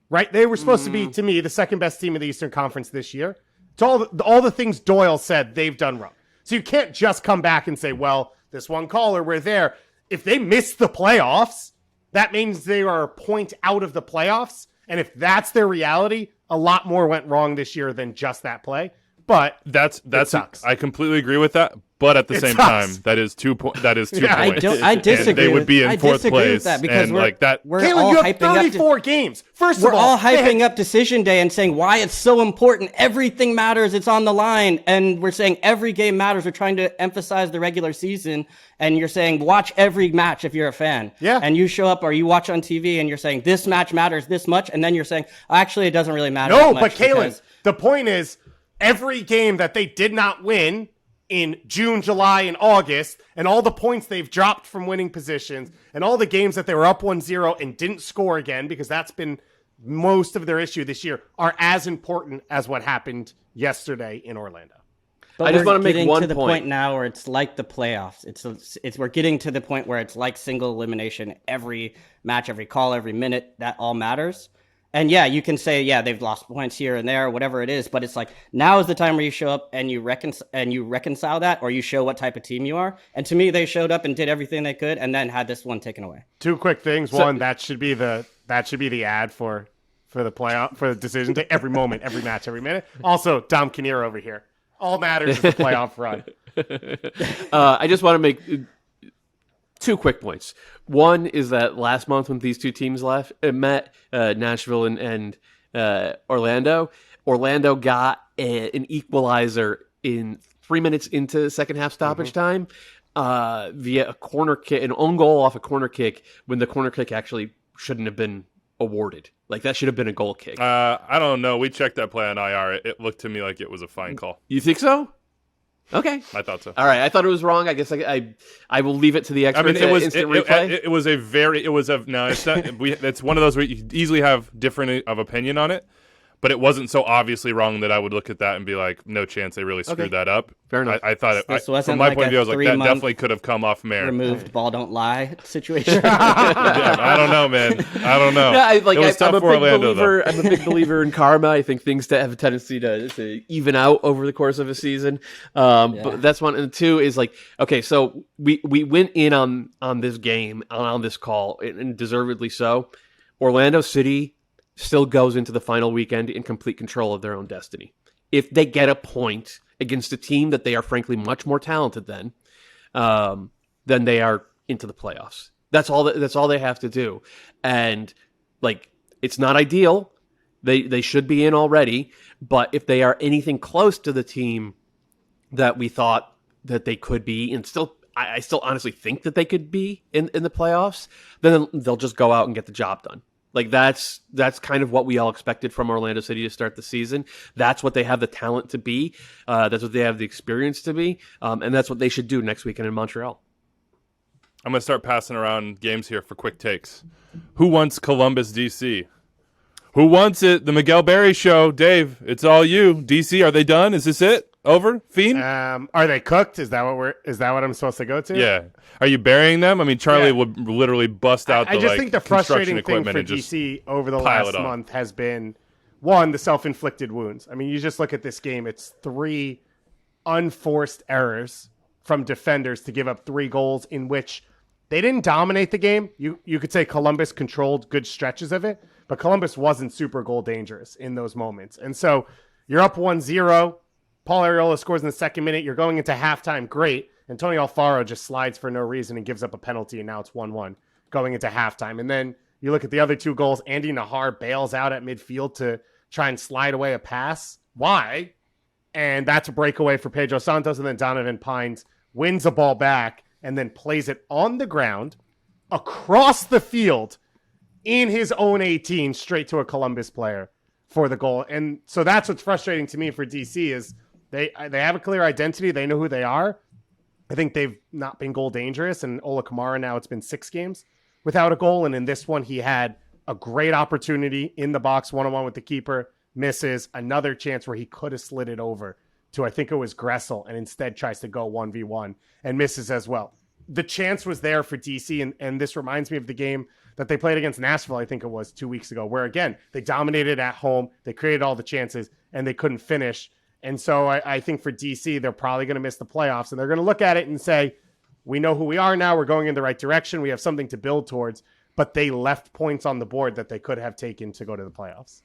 right? They were supposed to be, to me, the second best team of the Eastern Conference this year. It's all the things Doyle said they've done wrong. So you can't just come back and say, well, this one call or we're there. If they miss the playoffs, that means they are a point out of the playoffs. And if that's their reality, a lot more went wrong this year than just that play. But that sucks. I completely agree with that. But at the same time, sucks. that is 2 points. That is 2 Yeah, points. I disagree. And they would be in I fourth disagree place. with that because and we're, like that. we're Caitlin, all you have hyping up 34 games. First We're of all they hyping had- up decision day and saying why it's so important. Everything matters. It's on the line. And we're saying every game matters. We're trying to emphasize the regular season. And you're saying watch every match if you're a fan. Yeah. And you show up or you watch on TV and you're saying this match matters this much. And then you're saying, actually, it doesn't really matter No, that much. but Kaylin, because- the point is, every game that they did not win in June, July, and August, and all the points they've dropped from winning positions, and all the games that they were up 1-0 and didn't score again, because that's been most of their issue this year, are as important as what happened yesterday in Orlando. But I just we're wanna make getting one to the point. point now where it's like the playoffs. It's we're getting to the point where it's like single elimination. Every match, every call, every minute, that all matters. And yeah, you can say, yeah, they've lost points here and there, whatever it is. But it's like now is the time where you show up and you reconcile that, or you show what type of team you are. And to me, they showed up and did everything they could, and then had this one taken away. Two quick things. One, that should be the ad for the playoff, for the decision day. Every moment, every match, every minute. Also, Dom Kinnear over here. All matters is the playoff run. I just want to make 2 quick points. One is that last month when these two teams met, Nashville and Orlando got an equalizer in 3 minutes into second half stoppage time via a corner kick, an own goal off a corner kick, when the corner kick actually shouldn't have been awarded. Like, that should have been a goal kick. I don't know. We checked that play on IR. It looked to me like it was a fine call. You think so? Okay. I thought so. All right. I thought it was wrong. I guess I will leave it to the I experts. mean, Instant replay. it was a very, it was a, no, it's not, it's one of those where you could easily have different of opinion on it, but it wasn't so obviously wrong that I would look at that and be like, no chance they really screwed that up. Fair enough. I thought it, This from wasn't my like point of view, I a was like, that 3-month definitely could have come off Mare. Removed ball don't lie situation. Yeah, I don't know, man. I don't know. Yeah, It was tough I'm a for big Orlando, believer. though. I'm a big believer in karma. I think things have a tendency to even out over the course of a season. But that's one. And two is like, okay, so we went in on this game, on this call, and deservedly so. Orlando City still goes into the final weekend in complete control of their own destiny. If they get a point against a team that they are frankly much more talented than they are into the playoffs. That's all they have to do. And like, it's not ideal. They should be in already, but if they are anything close to the team that we thought that they could be, and I still honestly think that they could be in the playoffs, then they'll just go out and get the job done. Like, that's kind of what we all expected from Orlando City to start the season. That's what they have the talent to be. That's what they have the experience to be. And that's what they should do next weekend in Montreal. I'm going to start passing around games here for quick takes. Who wants Columbus, DC? Who wants it? The Miguel Berry Show. Dave, it's all you. DC, are they done? Is this it? Over? Fiend? Are they cooked? Is that what I'm supposed to go to? Yeah. Are you burying them? I mean, Charlie would literally bust out I just think the frustrating thing equipment for and just DC over the pile last it on. month has been, one, the self-inflicted wounds. I mean, you just look at this game. It's 3 unforced errors from defenders to give up 3 goals in which they didn't dominate the game. You could say Columbus controlled good stretches of it, but Columbus wasn't super goal dangerous in those moments. And so you're up 1-0. Paul Arriola scores in the second minute. You're going into halftime. Great. And Tony Alfaro just slides for no reason and gives up a penalty, and now it's 1-1 going into halftime. And then you look at the other 2 goals. Andy Nahar bails out at midfield to try and slide away a pass. Why? And that's a breakaway for Pedro Santos. And then Donovan Pines wins the ball back and then plays it on the ground across the field in his own 18 straight to a Columbus player for the goal. And so that's what's frustrating to me for DC is they have a clear identity. They know who they are. I think they've not been goal dangerous. And Ola Kamara, now it's been 6 games without a goal. And in this one, he had a great opportunity in the box, 1-on-1 with the keeper, misses. Another chance where he could have slid it over to, I think it was Gressel, and instead tries to go 1v1 and misses as well. The chance was there for DC, and this reminds me of the game that they played against Nashville, I think it was 2 weeks ago, where, again, they dominated at home, they created all the chances, and they couldn't finish. And so I think for DC, they're probably going to miss the playoffs, and they're going to look at it and say, we know who we are now, we're going in the right direction, we have something to build towards, but they left points on the board that they could have taken to go to the playoffs.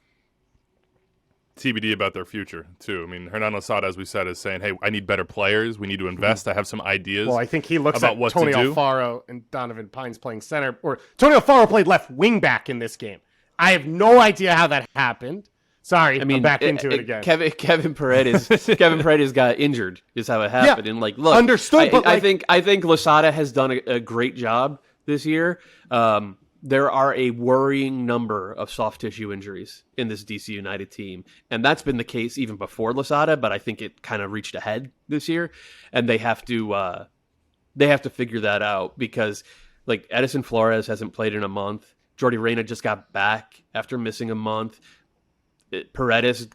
TBD about their future, too. I mean, Hernan Losada, as we said, is saying, hey, I need better players. We need to invest. I have some ideas. Well, I think he looks about at what Tony to do. Alfaro and Donovan Pines playing center. Or Tony Alfaro played left wing back in this game. I have no idea how that happened. Sorry, I'm back into it again. Kevin Paredes got injured is how it happened. Yeah, and like, look, understood. But I think Losada has done a great job this year. There are a worrying number of soft tissue injuries in this DC United team, and that's been the case even before Losada. But I think it kind of reached a head this year, and they have to figure that out because like Edison Flores hasn't played in a month. Jordi Reyna just got back after missing a month. Paredes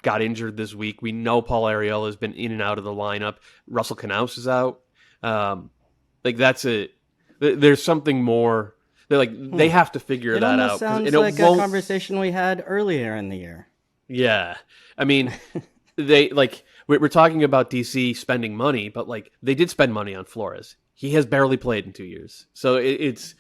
got injured this week. We know Paul Arriola has been in and out of the lineup. Russell Knaus is out. That's it. There's something more. They have to figure that out. Sounds like a conversation we had earlier in the year. Yeah, I mean, we're talking about DC spending money, but like they did spend money on Flores. He has barely played in 2 years, so it's.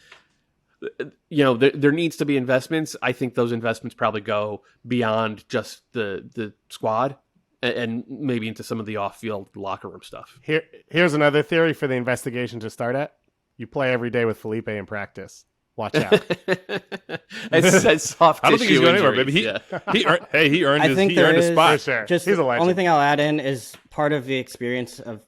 There needs to be investments. I think those investments probably go beyond just the squad and maybe into some of the off-field locker room stuff. Here's another theory for the investigation to start at. You play every day with Felipe in practice. Watch out. It's soft I don't think he's going anywhere, baby. Yeah. He earned his spot. Sure. Just He's a the legend. only thing I'll add in is part of the experience of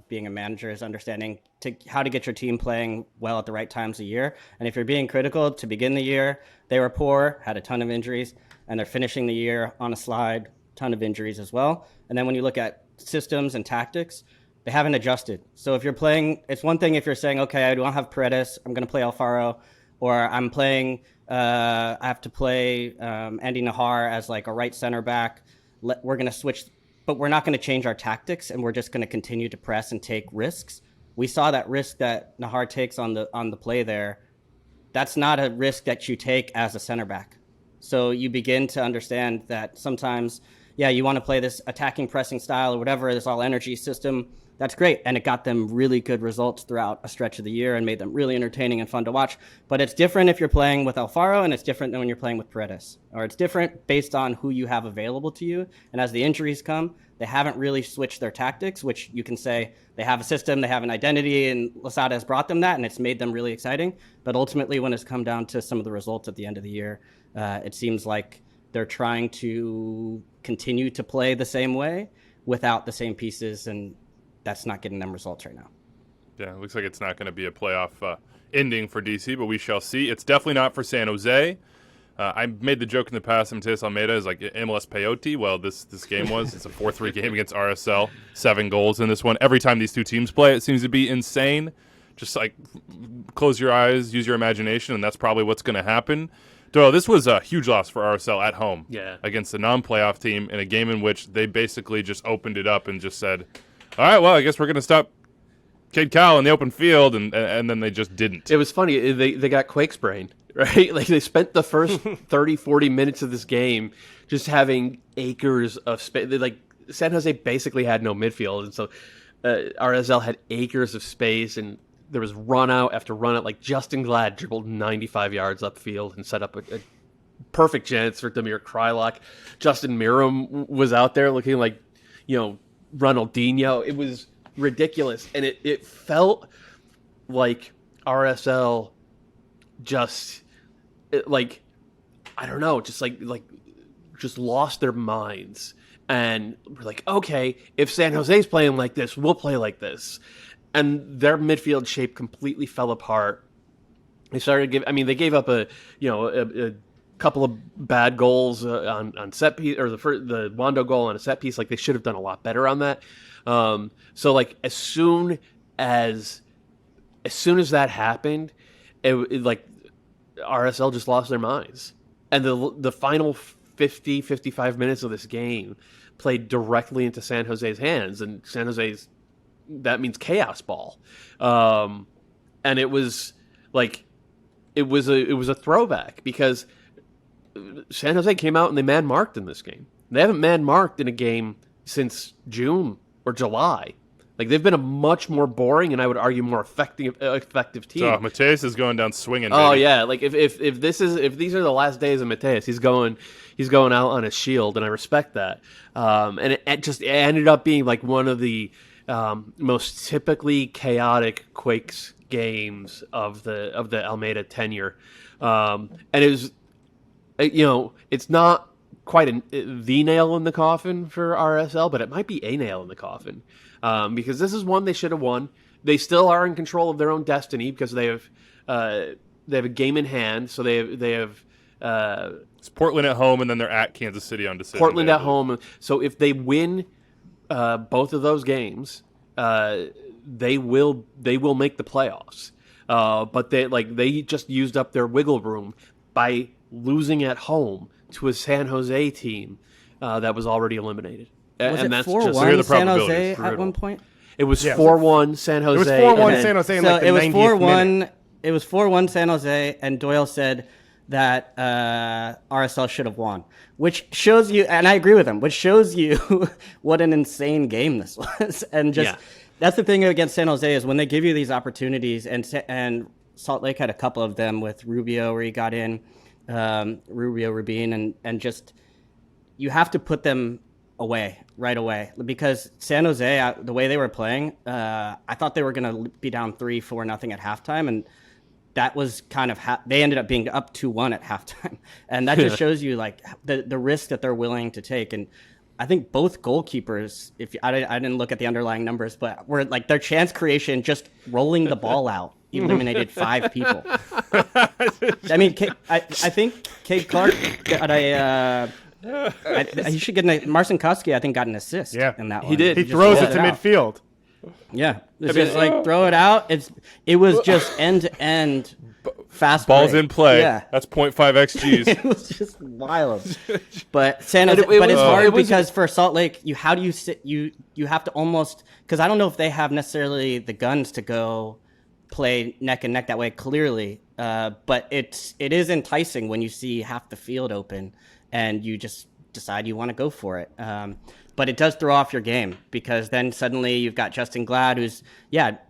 being a manager is understanding how to get your team playing well at the right times of year. And if you're being critical to begin the year, they were poor, had a ton of injuries, and they're finishing the year on a slide, ton of injuries as well. And then when you look at systems and tactics, they haven't adjusted. So if you're playing, it's one thing if you're saying, okay, I don't have Paredes, I'm going to play Alfaro, or I'm playing, I have to play Andy Nahar as like a right center back. We're going to switch. But we're not going to change our tactics, and we're just going to continue to press and take risks. We saw that risk that Nahar takes on the play there. That's not a risk that you take as a center back. So you begin to understand that sometimes, you want to play this attacking pressing style or whatever, this all energy system. That's great. And it got them really good results throughout a stretch of the year and made them really entertaining and fun to watch. But it's different if you're playing with Alfaro, and it's different than when you're playing with Paredes. Or it's different based on who you have available to you. And as the injuries come, they haven't really switched their tactics, which you can say they have a system, they have an identity, and Losada has brought them that, and it's made them really exciting. But ultimately, when it's come down to some of the results at the end of the year, it seems like they're trying to continue to play the same way without the same pieces, and that's not getting them results right now. Yeah, it looks like it's not going to be a playoff ending for DC, but we shall see. It's definitely not for San Jose. I made the joke in the past, Mateus Almeida is like MLS peyote. Well, this game was. It's a 4-3 game against RSL. 7 goals in this one. Every time these two teams play, it seems to be insane. Just like close your eyes, use your imagination, and that's probably what's going to happen. Doyle, this was a huge loss for RSL at home against a non-playoff team in a game in which they basically just opened it up and just said, all right, well, I guess we're going to stop Cade Cowell in the open field, and then they just didn't. It was funny. They got Quake's brain, right? Like they spent the first 30, 40 minutes of this game just having acres of space. Like San Jose basically had no midfield, and so RSL had acres of space, and there was run out after run out. Like Justin Glad dribbled 95 yards upfield and set up a perfect chance for Damir Krylock. Justin Miram was out there looking like, Ronaldinho. It was ridiculous, and it felt like RSL just I don't know, just lost their minds, and we're like, okay, if San Jose's playing like this, we'll play like this, and their midfield shape completely fell apart. They started they gave up a couple of bad goals on set piece, or the Wando goal on a set piece. Like they should have done a lot better on that. So like as soon as that happened, it like RSL just lost their minds, and the final 55 minutes of this game played directly into San Jose's hands, and San Jose's, that means chaos ball, and it was a throwback because San Jose came out and they man-marked in this game. They haven't man-marked in a game since June or July. Like they've been a much more boring and I would argue more effective team. So Mateus is going down swinging. Oh baby. yeah, like if these are the last days of Mateus, he's going out on a shield, and I respect that. And it ended up being like one of the most typically chaotic Quakes games of the Almeida tenure, and it was, it's not quite the nail in the coffin for RSL, but it might be a nail in the coffin, because this is one they should have won. They still are in control of their own destiny because they have a game in hand, so they have. It's Portland at home, and then they're at Kansas City on decision. Portland at home. So if they win both of those games, they will make the playoffs. But they just used up their wiggle room by losing at home to a San Jose team that was already eliminated. Was and it that's 4-1 San Jose at brutal. one point? It was 4-1 San Jose. It was 4-1 San Jose in So like the it was 90th 4-1. minute. It was 4-1 San Jose, and Doyle said that RSL should have won, which shows you, and I agree with him, which shows you what an insane game this was. And that's the thing against San Jose is when they give you these opportunities, and Salt Lake had a couple of them with Rubio where he got in, Rubin, and just you have to put them away right away, because San Jose, the way they were playing, I thought they were going to be down 3-4-0 at halftime, and that was kind of they ended up being up 2-1 at halftime, and that just shows you like the risk that they're willing to take. And I think both goalkeepers, I didn't look at the underlying numbers, but were like their chance creation, just rolling the ball out, eliminated 5 people. I mean, I think Cade Clark got he should get Marcin Koski, I think, got an assist in that one. He did. He throws it to midfield. Yeah, it's just like throw it out. It was just end to end fast balls break. in play. Yeah, That's 0.5 xGs. it was just wild. But San Jose, but it's hard because for Salt Lake, you have to almost, because I don't know if they have necessarily the guns to go play neck and neck that way clearly. But it is enticing when you see half the field open and you just decide you want to go for it. But it does throw off your game, because then suddenly you've got Justin Glad who's,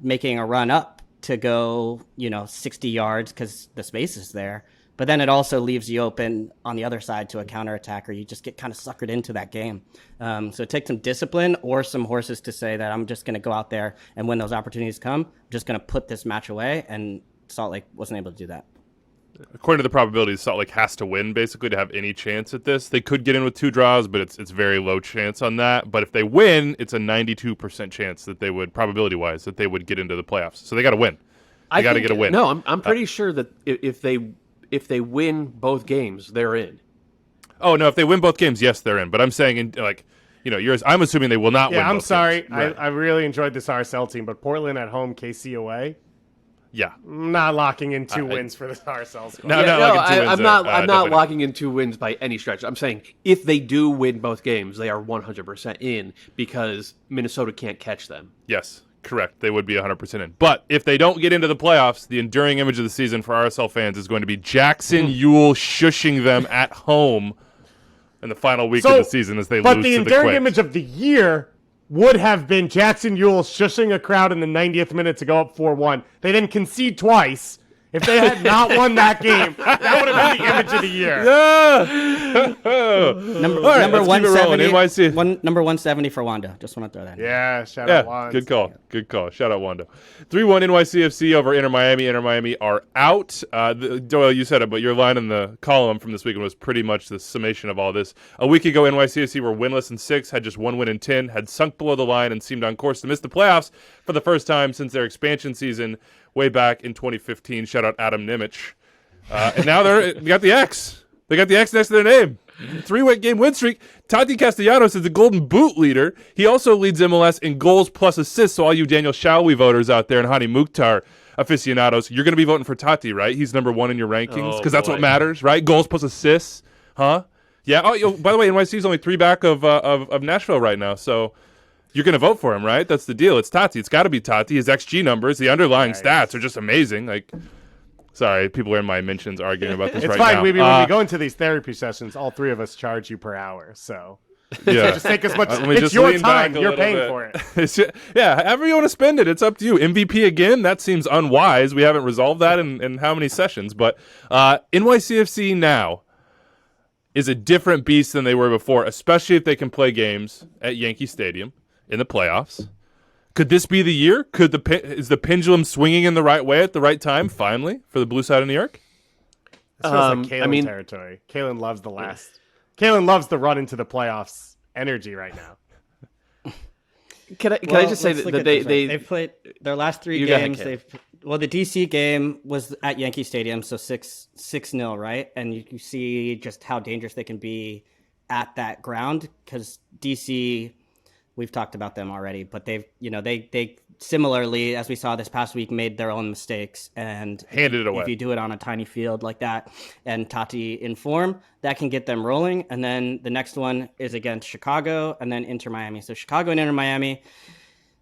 making a run up to go, 60 yards because the space is there. But then it also leaves you open on the other side to a counterattack, or you just get kind of suckered into that game. So it takes some discipline or some horses to say that I'm just going to go out there, and when those opportunities come, I'm just going to put this match away. And Salt Lake wasn't able to do that. According to the probabilities, Salt Lake has to win basically to have any chance at this. They could get in with 2 draws, but it's very low chance on that. But if they win, it's a 92% chance that they would, probability-wise, that they would get into the playoffs. So they got to win. They got to get a win. No, I'm pretty sure that if they win both games, they're in. Oh no, if they win both games, yes, they're in. But I'm saying, I'm assuming they will not win. Yeah, I'm both sorry. games. Right. I really enjoyed this RSL team, but Portland at home, KC away. Yeah, not locking in 2 wins for this RSL squad. I'm not locking in 2 wins by any stretch. I'm saying if they do win both games, they are 100% in, because Minnesota can't catch them. Yes, correct. They would be 100% in. But if they don't get into the playoffs, the enduring image of the season for RSL fans is going to be Jackson Ewell shushing them at home in the final week of the season as they lose to the Quakes. But the enduring image of the year would have been Jackson Ewell shushing a crowd in the 90th minute to go up 4-1. They then concede twice. If they had not won that game, that would have been the image of the year. Number 170 for Wanda. Just want to throw that in. Yeah, shout out Wanda. Good call. Good call. Shout out Wanda. 3-1 NYCFC over Inter Miami. Inter Miami are out. Doyle, you said it, but your line in the column from this weekend was pretty much the summation of all this. A week ago, NYCFC were winless in 6, had just 1 win in 10, had sunk below the line, and seemed on course to miss the playoffs for the first time since their expansion season way back in 2015. Shout out Adam Nimich. And now they got the X. They got the X next to their name. 3-game win streak. Taty Castellanos is the Golden Boot leader. He also leads MLS in goals plus assists. So all you Daniel Shalwi voters out there and Hani Mukhtar aficionados, you're going to be voting for Taty, right? He's number 1 in your rankings because that's what matters, right? Goals plus assists, huh? Yeah. Oh, by the way, NYC's only 3 back of Nashville right now. So you're going to vote for him, right? That's the deal. It's Taty. It's got to be Taty. His XG numbers, the underlying stats are just amazing. Like, sorry, people are in my mentions arguing about this right now. It's fine. When we go into these therapy sessions, all 3 of us charge you per hour. So Yeah. Just take as much. Let me It's just your lean back time. a You're little paying bit. for it. Yeah, however you want to spend it, it's up to you. MVP again, that seems unwise. We haven't resolved that in how many sessions. But NYCFC now is a different beast than they were before, especially if they can play games at Yankee Stadium in the playoffs. Could this be the year? Is the pendulum swinging in the right way at the right time, finally, for the blue side of New York? This feels like Kalen territory. Kalen loves the last. Kalen loves the run into the playoffs energy right now. Can I just say that they've played their last 3 games. Ahead, The DC game was at Yankee Stadium, so 6-0, right? And you see just how dangerous they can be at that ground because DC, we've talked about them already, but they similarly, as we saw this past week, made their own mistakes and handed it away. If you do it on a tiny field like that and Taty in form, that can get them rolling. And then the next one is against Chicago and then Inter Miami. So Chicago and Inter Miami,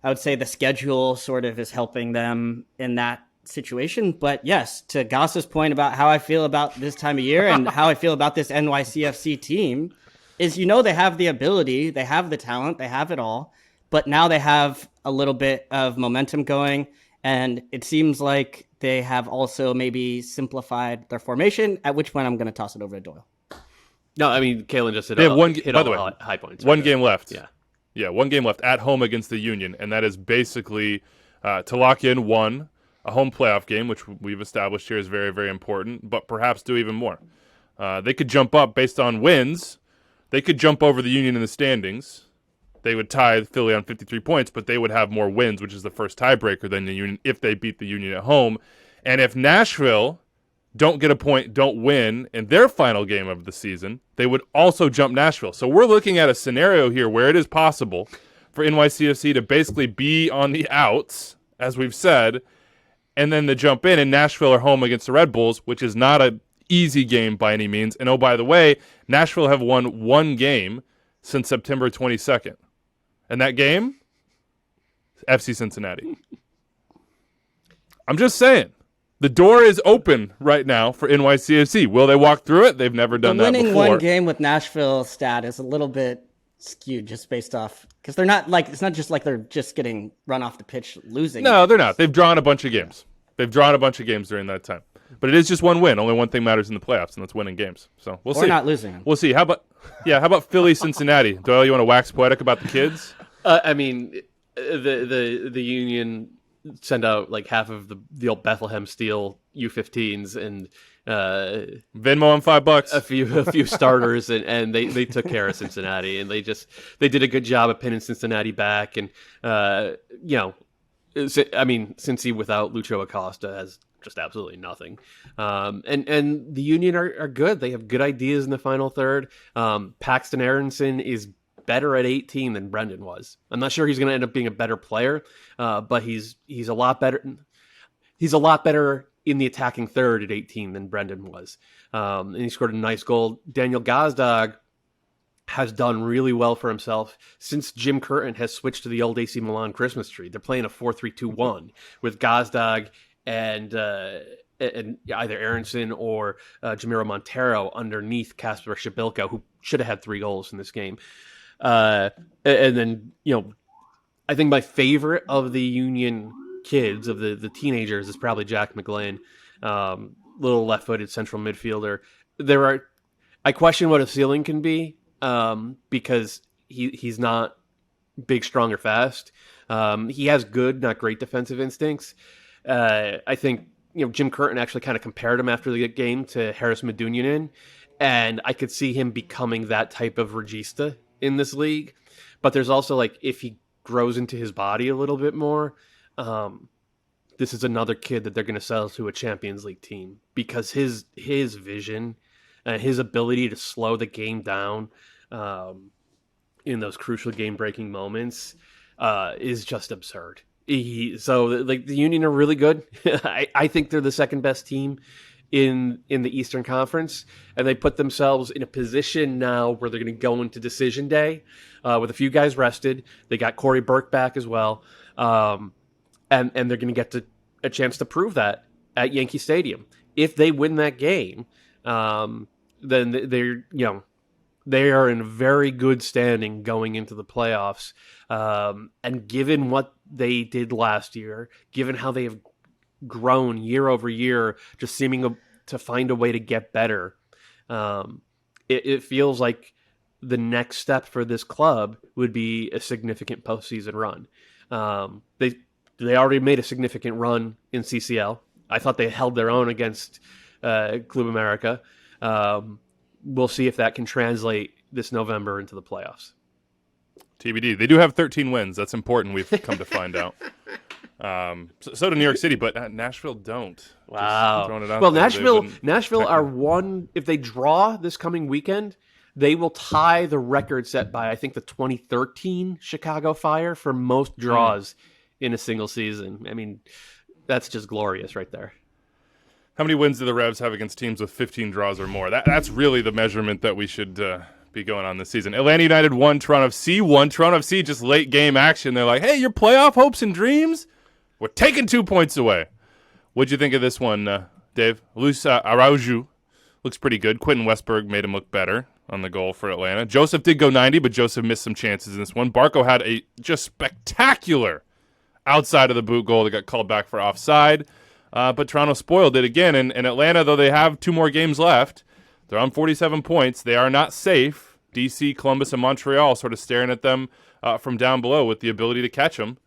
I would say the schedule sort of is helping them in that situation. But yes, to Goss's point about how I feel about this time of year and how I feel about this NYCFC team is, they have the ability, they have the talent, they have it all. But now they have a little bit of momentum going, and it seems like they have also maybe simplified their formation, at which point I'm going to toss it over to Doyle. No, I mean, Kalen just hit They have all the high points. One game left. Yeah, 1 game left at home against the Union, and that is basically to lock in a home playoff game, which we've established here is very, very important, but perhaps do even more. They could jump up based on wins. They could jump over the Union in the standings. They would tie Philly on 53 points, but they would have more wins, which is the first tiebreaker than the Union if they beat the Union at home. And if Nashville don't get a point, don't win in their final game of the season, they would also jump Nashville. So we're looking at a scenario here where it is possible for NYCFC to basically be on the outs, as we've said, and then to jump in, and Nashville are home against the Red Bulls, which is not an easy game by any means. And oh, by the way, Nashville have won 1 game since September 22nd. And that game, FC Cincinnati. I'm just saying, the door is open right now for NYCFC. Will they walk through it? They've never done that before. Winning 1 game with Nashville stat is a little bit skewed just based off, because they're not like, it's not just like they're just getting run off the pitch losing. No, they're not. They've drawn a bunch of games. They've drawn a bunch of games during that time. But it is just 1 win. Only one thing matters in the playoffs, and that's winning games. So we'll see. Or not losing them. We'll see. How about Philly, Cincinnati? Doyle, you want to wax poetic about the kids? I mean, the Union send out like half of the old Bethlehem Steel U15s and Venmo on $5, a few starters, and they took care of Cincinnati, and they did a good job of pinning Cincinnati back, and I mean, Cincy without Lucho Acosta has just absolutely nothing. And the Union are good. They have good ideas in the final third. Paxton Aronson is better at 18 than Brendan was. I'm not sure he's going to end up being a better player, but he's a lot better. He's a lot better in the attacking third at 18 than Brendan was. And he scored a nice goal. Daniel Gazdag has done really well for himself since Jim Curtin has switched to the old AC Milan Christmas tree. They're playing a 4-3-2-1 with Gazdag and either Aronson or Jamiro Montero underneath Kasper Shabilko, who should have had 3 goals in this game. And then, I think my favorite of the Union kids, of the teenagers, is probably Jack McGlynn, little left-footed central midfielder. I question what his ceiling can be, because he's not big, strong, or fast. He has good, not great defensive instincts. I think Jim Curtin actually kind of compared him after the game to Harris Medunjanin, and I could see him becoming that type of regista in this league. But there's also, if he grows into his body a little bit more, this is another kid that they're going to sell to a Champions League team, because his vision and his ability to slow the game down in those crucial game-breaking moments is just absurd. The Union are really good. I think they're the second best team in the Eastern Conference, and they put themselves in a position now where they're going to go into decision day with a few guys rested. They got Corey Burke back as well, and they're going to get a chance to prove that at Yankee Stadium. If they win that game, then they're they are in very good standing going into the playoffs. And given what they did last year, given how they have grown year over year, just seeming to find a way to get better, it feels like the next step for this club would be a significant postseason run. They already made a significant run in CCL. I thought they held their own against Club America. We'll see if that can translate this November into the playoffs. TBD. They do have 13 wins. That's important. We've come to find out. So do New York City, but Nashville don't. Wow. Just throwing it out Well, there. Nashville are one. If they draw this coming weekend, they will tie the record set by, I think, the 2013 Chicago Fire for most draws in a single season. I mean, that's just glorious right there. How many wins do the Revs have against teams with 15 draws or more? That's really the measurement that we should be going on this season. Atlanta United won, Toronto FC won. Toronto FC just late game action. They're like, hey, your playoff hopes and dreams? We're taking 2 points away. What'd you think of this one, Dave? Luis Araujo looks pretty good. Quentin Westberg made him look better on the goal for Atlanta. Joseph did go 90, but Joseph missed some chances in this one. Barco had a just spectacular outside of the boot goal that got called back for offside. But Toronto spoiled it again. And Atlanta, though they have 2 more games left, they're on 47 points. They are not safe. DC, Columbus, and Montreal sort of staring at them from down below with the ability to catch them.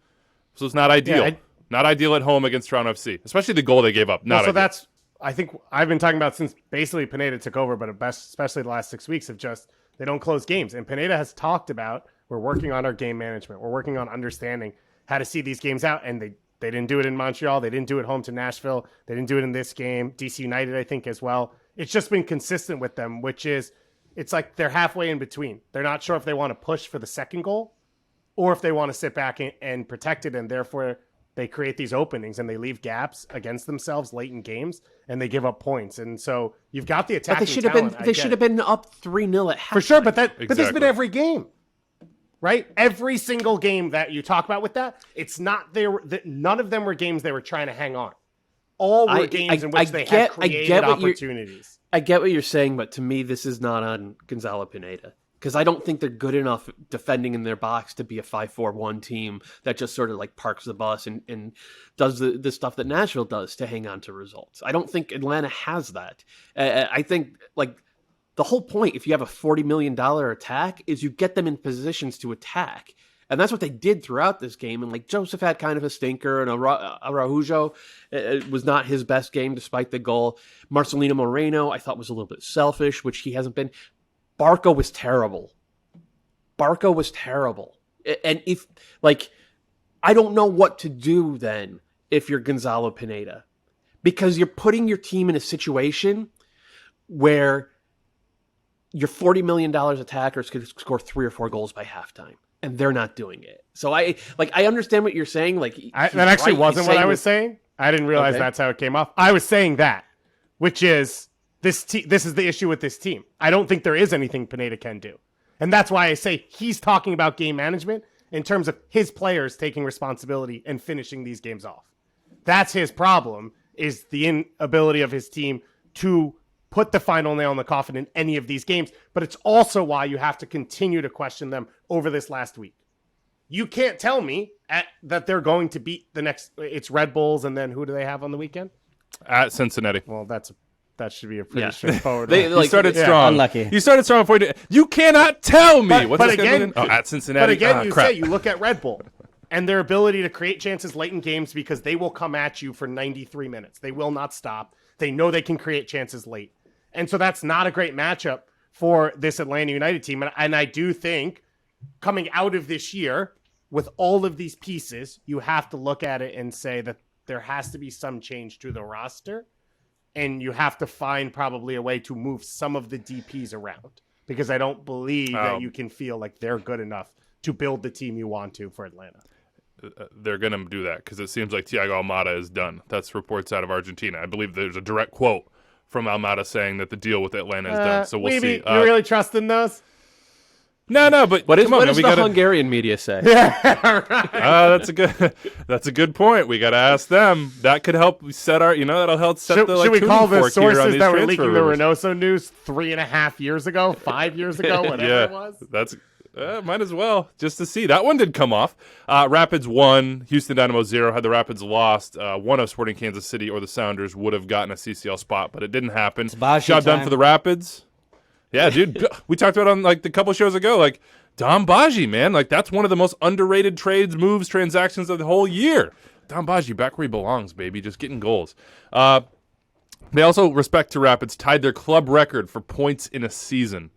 So it's not ideal. Yeah, not ideal at home against Toronto FC, especially the goal they gave up. Not so ideal. that's, I think I've been talking about since basically Pineda took over, but especially the last 6 weeks of just they don't close games. And Pineda has talked about we're working on our game management. We're working on understanding how to see these games out. And they didn't do it in Montreal. They didn't do it home to Nashville. They didn't do it in this game. DC United, I think, as well. It's just been consistent with them, which is it's like they're halfway in between. They're not sure if they want to push for the second goal or if they want to sit back and protect it, and therefore they create these openings and they leave gaps against themselves late in games and they give up points. And so you've got the attacking But they should have been up 3-0 at half. for sure, but this has Exactly. been every game. Right? Every single game that you talk about with that, it's not none of them were games they were trying to hang on. All were games in which they had created opportunities. I get what you're saying, but to me, this is not on Gonzalo Pineda. Because I don't think they're good enough defending in their box to be a 5-4-1 team that just sort of like parks the bus and does the stuff that Nashville does to hang on to results. I don't think Atlanta has that. I think like the whole point, if you have a $40 million attack, is you get them in positions to attack. And that's what they did throughout this game. And like Joseph had kind of a stinker, and Araujo was not his best game despite the goal. Marcelino Moreno, I thought, was a little bit selfish, which he hasn't been. Barco was terrible. And if, like, I don't know what to do then if you're Gonzalo Pineda. Because you're putting your team in a situation where your $40 million attackers could score 3 or 4 goals by halftime. And they're not doing it. So I understand what you're saying. Like That actually wasn't what I was saying. I didn't realize that's how it came off. I was saying that, which is this is the issue with this team. I don't think there is anything Pineda can do. And that's why I say he's talking about game management in terms of his players taking responsibility and finishing these games off. That's his problem, is the inability of his team to put the final nail in the coffin in any of these games. But it's also why you have to continue to question them over this last week. You can't tell me that they're going to beat the next. It's Red Bulls, and then who do they have on the weekend? At Cincinnati. Well, that should be a pretty straightforward. You started strong. Unlucky. You started strong before you cannot tell me. But again, at Cincinnati. But again, crap. you look at Red Bull and their ability to create chances late in games, because they will come at you for 93 minutes. They will not stop. They know they can create chances late. And so that's not a great matchup for this Atlanta United team. And I do think coming out of this year with all of these pieces, you have to look at it and say that there has to be some change to the roster. And you have to find probably a way to move some of the DPs around, because I don't believe that you can feel like they're good enough to build the team you want to for Atlanta. They're going to do that because it seems like Thiago Almada is done. That's reports out of Argentina. I believe there's a direct quote from Almada saying that the deal with Atlanta is done. So we'll see. You really trust in those? No, but What come on, does we the gotta, Hungarian media say? that's a good point. We got to ask them. That could help set our, that'll help set the Should we tuning call the fork here on sources these that were transfer leaking the rumors. Reynoso news 3.5 years ago, 5 years ago, whatever it was? That's might as well, just to see. That one did come off. Rapids 1, Houston Dynamo 0. Had the Rapids lost, one of Sporting Kansas City or the Sounders would have gotten a CCL spot, but it didn't happen. Baji Job done time. for the Rapids. Yeah, dude. We talked about it on like the couple shows ago, like Dom Baji, man. Like that's one of the most underrated trades, moves, transactions of the whole year. Dom Baji back where he belongs, baby, just getting goals. They also, respect to Rapids, tied their club record for points in a season.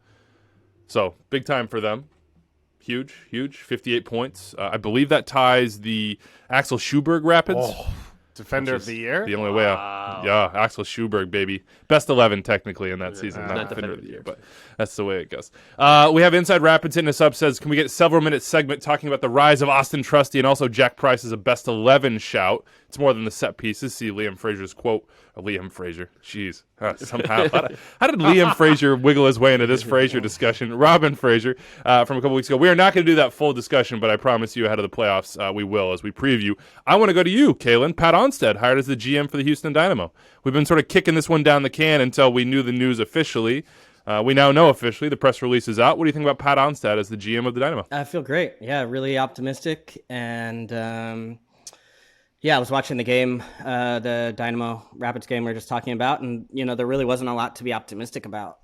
So, big time for them. Huge, 58 points. I believe that ties the Axel Schuberg Rapids. Defender of the year? The only way out. Yeah, Axel Schuberg, baby. Best 11, technically, in that season. Not Defender of the Year, but that's the way it goes. We have Inside Rapids hitting us up, says, can we get a several-minute segment talking about the rise of Austin Trusty and also Jack Price as a best 11 shout? It's more than the set pieces. See Liam Fraser's quote. Or Liam Fraser. Jeez. Somehow. How did Liam Fraser wiggle his way into this Fraser discussion? Robin Fraser from a couple weeks ago. We are not going to do that full discussion, but I promise you ahead of the playoffs we will as we preview. I want to go to you, Kalen. Pat Onstad, hired as the GM for the Houston Dynamo. We've been sort of kicking this one down the can until we knew the news officially. We now know officially. The press release is out. What do you think about Pat Onstad as the GM of the Dynamo? I feel great. Yeah, really optimistic. And yeah, I was watching the game, the Dynamo Rapids game we were just talking about, and there really wasn't a lot to be optimistic about.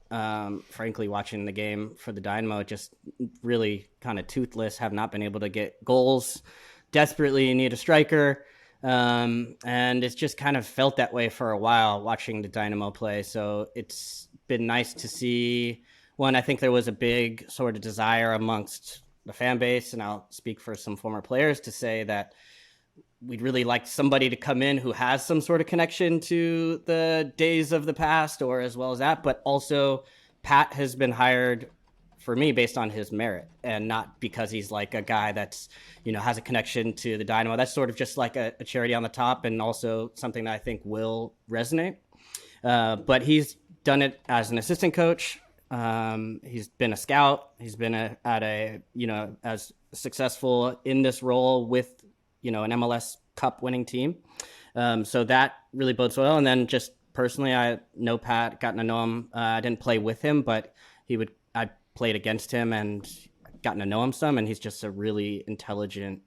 Frankly, watching the game for the Dynamo, just really kind of toothless, have not been able to get goals, desperately need a striker, and it's just kind of felt that way for a while watching the Dynamo play. So it's been nice to see. One, I think there was a big sort of desire amongst the fan base, and I'll speak for some former players to say that we'd really like somebody to come in who has some sort of connection to the days of the past or as well as that. But also Pat has been hired for me based on his merit and not because he's like a guy that's, has a connection to the Dynamo. That's sort of just like a cherry on the top and also something that I think will resonate. But he's done it as an assistant coach. He's been a scout. He's been as successful in this role with, an MLS Cup winning team. So that really bodes well. And then just personally, I know Pat, gotten to know him. I didn't play with him, but I played against him and gotten to know him some. And he's just a really intelligent,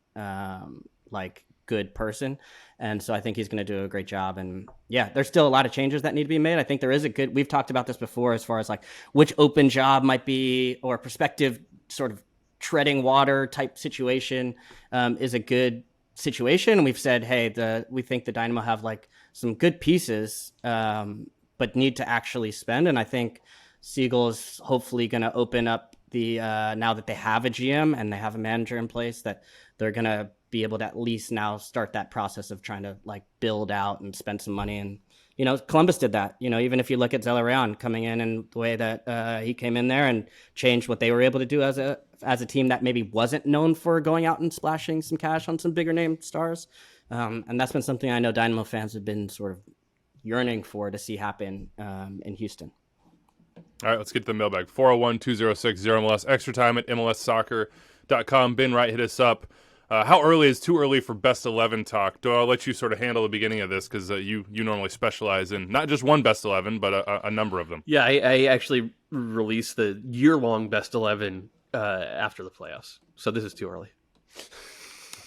good person. And so I think he's going to do a great job. And yeah, there's still a lot of changes that need to be made. I think there is we've talked about this before as far as like which open job might be or prospective sort of treading water type situation is a good situation. And we've said, hey, we think the Dynamo have like some good pieces, but need to actually spend. And I think Siegel is hopefully going to open up now that they have a GM and they have a manager in place, that they're going to be able to at least now start that process of trying to like build out and spend some money. And, Columbus did that, even if you look at Zelarayan coming in and the way that he came in there and changed what they were able to do as a team that maybe wasn't known for going out and splashing some cash on some bigger name stars. And that's been something I know Dynamo fans have been sort of yearning for to see happen in Houston. All right, let's get to the mailbag. 401-206-0MLS. Extra time at MLSsoccer.com. Ben Wright hit us up. How early is too early for best 11 talk? Doyle, I'll let you sort of handle the beginning of this because you normally specialize in not just one best 11, but a number of them. Yeah, I actually released the year-long best 11 after the playoffs. So this is too early.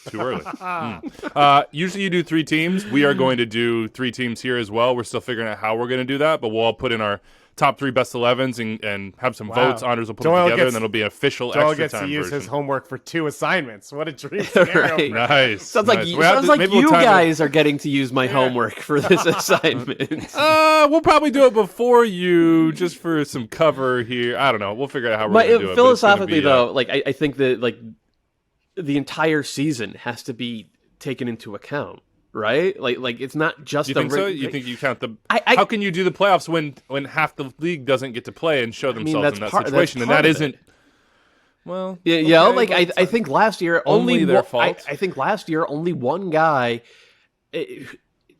Too early. Usually you do 3 teams. We are going to do 3 teams here as well. We're still figuring out how we're going to do that, but we'll all put in our top 3 best 11s and have some votes. Anders will put them together, and then it'll be an official Doyle extra gets time to use version. his homework for 2 assignments. What a dream scenario. Right. Nice. Sounds like nice. you guys are getting to use my homework for this assignment. We'll probably do it before you, just for some cover here. I don't know. We'll figure out how we're going to do it. Philosophically, though, I think that the entire season has to be taken into account. Right? Like it's not just you think so? You think you count the... how can you do the playoffs when half the league doesn't get to play and show themselves in that situation? And that isn't... Well... Yeah, okay, I think last year only their fault. I think last year only one guy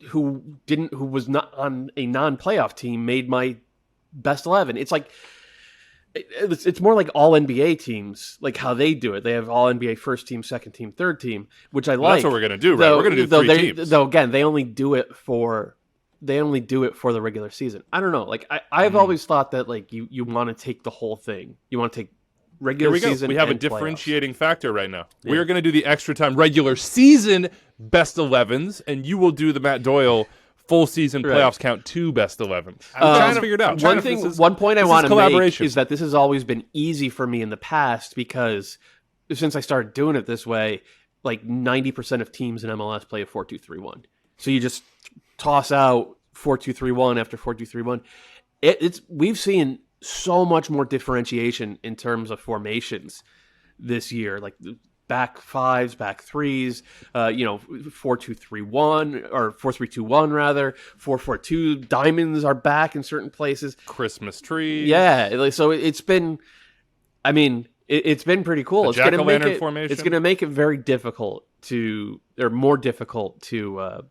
who was not on a non-playoff team made my best 11. It's like... it's more like all NBA teams, like how they do it. They have all NBA first team, second team, third team, which I like. That's what we're gonna do, right? We're gonna do three teams. Though again, they only do it for the regular season. I don't know. Like I've always thought that like you want to take the whole thing. You want to take regular season. We have a and differentiating factor right now. Yeah. We are going to do the extra time regular season best 11s, and you will do the Matt Doyle full season playoffs count 2 best 11s. I'm trying to figure it out. One point I want to make is that this has always been easy for me in the past because since I started doing it this way, like 90% of teams in MLS play a 4-2-3-1. So you just toss out 4-2-3-1 after 4-2-3-1. We've seen so much more differentiation in terms of formations this year, like back fives, back threes, 4-2-3-1 or 4-3-2-1 rather, 4-4-2. Diamonds are back in certain places. Christmas trees. Yeah, so it's been, I mean, it's been pretty cool. It's going to make it very difficult more difficult to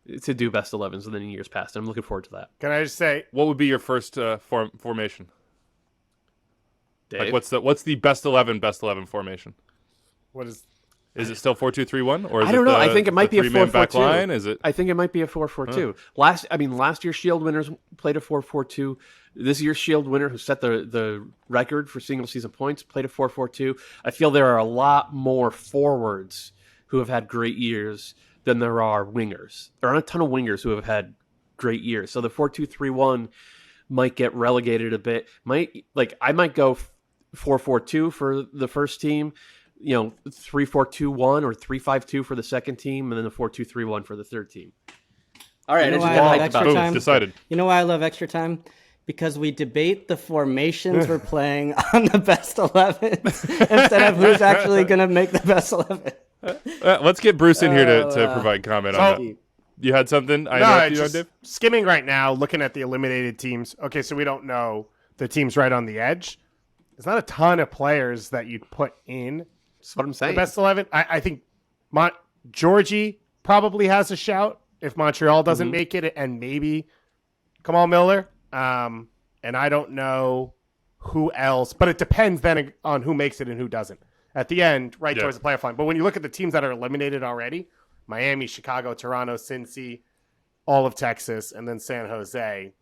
do best 11s than in years past. I'm looking forward to that. Can I just say, what would be your first formation? Dave? Like what's the best 11 formation? What is it still 4-2-3-1 or is I don't know. I think it might be a 4-4-2. Is it? I think it might be a 4-4-2. Last year's Shield winners played a 4-4-2. This year's Shield winner, who set the record for single season points, played a 4-4-2. I feel there are a lot more forwards who have had great years than there are wingers. There aren't a ton of wingers who have had great years. So the 4-2-3-1 might get relegated a bit. I might go 4-4-2 for the first team, 3-4-2-1 or 3-5-2 for the second team, and then the 4-2-3-1 for the third team. All right, decided. You know why I love extra time? Because we debate the formations we're playing on the best 11 instead of who's actually going to make the best 11. Let's get Bruce in here to provide comment on that. You had something? Dave? Skimming right now, looking at the eliminated teams. Okay, so we don't know the teams right on the edge. There's not a ton of players that you'd put in. That's what I'm saying. The best 11. I think Georgie probably has a shout if Montreal doesn't make it, and maybe Kamal Miller. And I don't know who else, but it depends then on who makes it and who doesn't. At the end, towards the playoff line. But when you look at the teams that are eliminated already, Miami, Chicago, Toronto, Cincy, all of Texas, and then San Jose,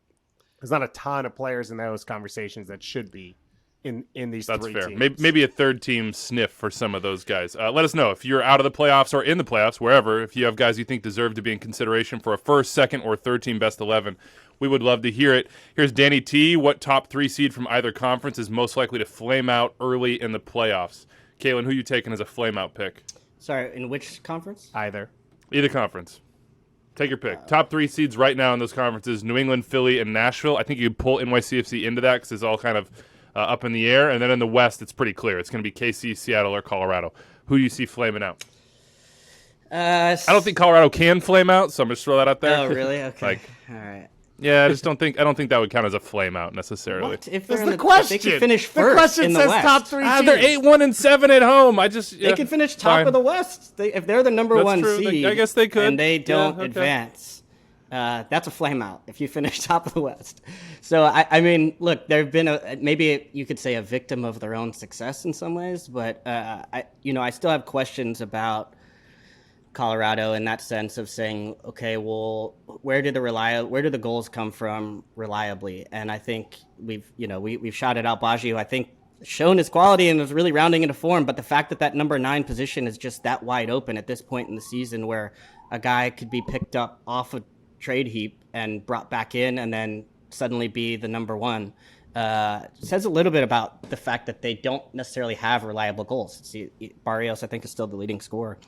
there's not a ton of players in those conversations that should be in these That's three fair. teams. Maybe a third team sniff for some of those guys. Let us know if you're out of the playoffs or in the playoffs, wherever, if you have guys you think deserve to be in consideration for a first, second, or third team best 11. We would love to hear it. Here's Danny T. What top 3 seed from either conference is most likely to flame out early in the playoffs? Caitlin, who you taking as a flame out pick? Sorry, in which conference? Either conference. Take your pick. Top 3 seeds right now in those conferences: New England, Philly, and Nashville. I think you could pull NYCFC into that because it's all kind of up in the air. And then in the West, it's pretty clear. It's going to be KC, Seattle, or Colorado. Who do you see flaming out? I don't think Colorado can flame out, so I'm just throw that out there. Oh, really? Okay. All right. Yeah, I don't think that would count as a flame out necessarily. What? If That's they're the question. They can finish first. The question in the says West. top 3 teams. They're 8-1-7 at home. They can finish top of the West. If they're the number one true. seed, I guess they could. And they don't advance. That's a flame out if you finish top of the West. So I mean, look, there've been maybe you could say a victim of their own success in some ways, but I still have questions about Colorado in that sense of saying, okay, well, where did the goals come from reliably? And I think we've shouted out Baji, who I think shown his quality and is really rounding into form, but the fact that number 9 position is just that wide open at this point in the season, where a guy could be picked up off a trade heap and brought back in and then suddenly be the number 1, says a little bit about the fact that they don't necessarily have reliable goals. See, Barrios, I think, is still the leading scorer.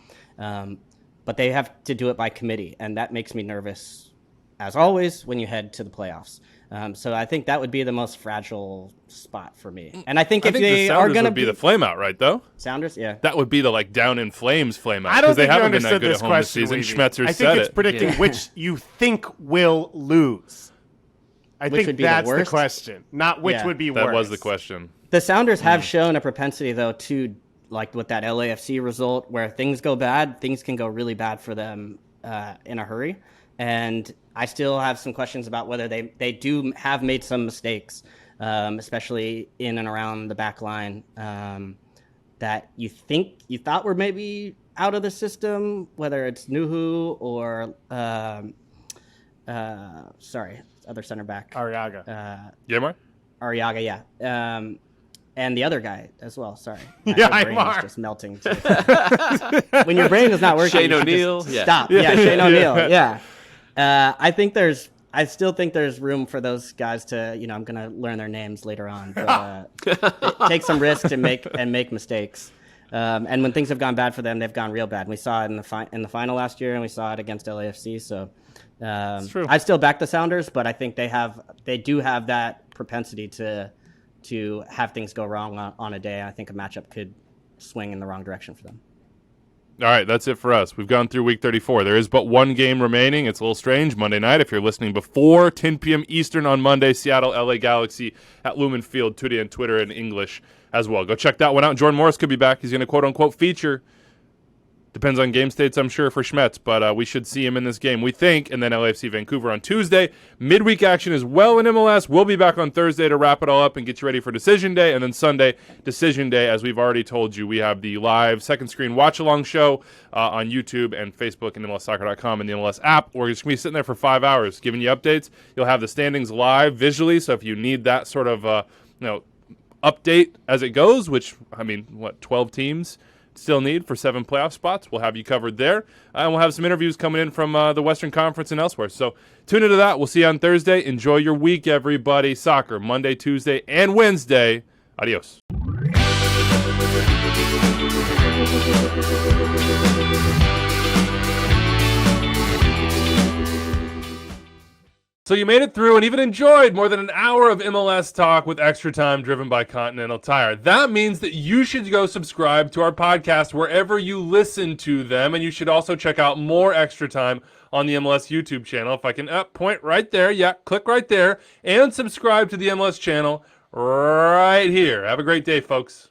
But they have to do it by committee, and that makes me nervous, as always, when you head to the playoffs. So I think that would be the most fragile spot for me. And I think if they the are going to be the flame out, right? Though Sounders, yeah, that would be the down in flames flame out. I don't think they haven't you been that understood good this at home question. This season. Schmetzer I said think it's it. predicting which you think will lose. Which would be that's the the worst? question, not which would be worse. That was the question. The Sounders have shown a propensity, though, to, like with that LAFC result, where things go bad, things can go really bad for them in a hurry. And I still have some questions about whether they do have made some mistakes. especially in and around the back line, that you thought were maybe out of the system, whether it's Nuhu or other center back Arriaga. Yamar? Arriaga, yeah. And the other guy as well. Sorry, Yeah, my brain Aymar. is just melting. When your brain is not working, Shane you should O'Neill, just yeah. stop. Yeah, Shane O'Neill. Yeah. I still think there's room for those guys to. I'm going to learn their names later on. But, take some risks and make mistakes. And when things have gone bad for them, they've gone real bad. We saw it in the final last year, and we saw it against LAFC. So true. I still back the Sounders, but I think they do have that propensity to have things go wrong on a day. I think a matchup could swing in the wrong direction for them. All right, that's it for us. We've gone through week 34. There is but one game remaining. It's a little strange. Monday night, if you're listening before 10 p.m. Eastern on Monday, Seattle, LA Galaxy at Lumen Field, today on Twitter in English as well. Go check that one out. Jordan Morris could be back. He's going to quote-unquote feature. Depends on game states, I'm sure, for Schmetz, but we should see him in this game, we think, and then LAFC Vancouver on Tuesday. Midweek action as well in MLS. We'll be back on Thursday to wrap it all up and get you ready for Decision Day, and then Sunday, Decision Day. As we've already told you, we have the live second screen watch-along show on YouTube and Facebook and MLSsoccer.com and the MLS app. We're just going to be sitting there for 5 hours giving you updates. You'll have the standings live visually, so if you need that sort of update as it goes, which, 12 teams still need for 7 playoff spots. We'll have you covered there. And we'll have some interviews coming in from the Western Conference and elsewhere. So tune into that. We'll see you on Thursday. Enjoy your week, everybody. Soccer, Monday, Tuesday, and Wednesday. Adios. So you made it through and even enjoyed more than an hour of MLS talk with Extra Time driven by Continental Tire. That means that you should go subscribe to our podcast wherever you listen to them, and you should also check out more Extra Time on the MLS YouTube channel. If I can point right there, click right there, and subscribe to the MLS channel right here. Have a great day, folks.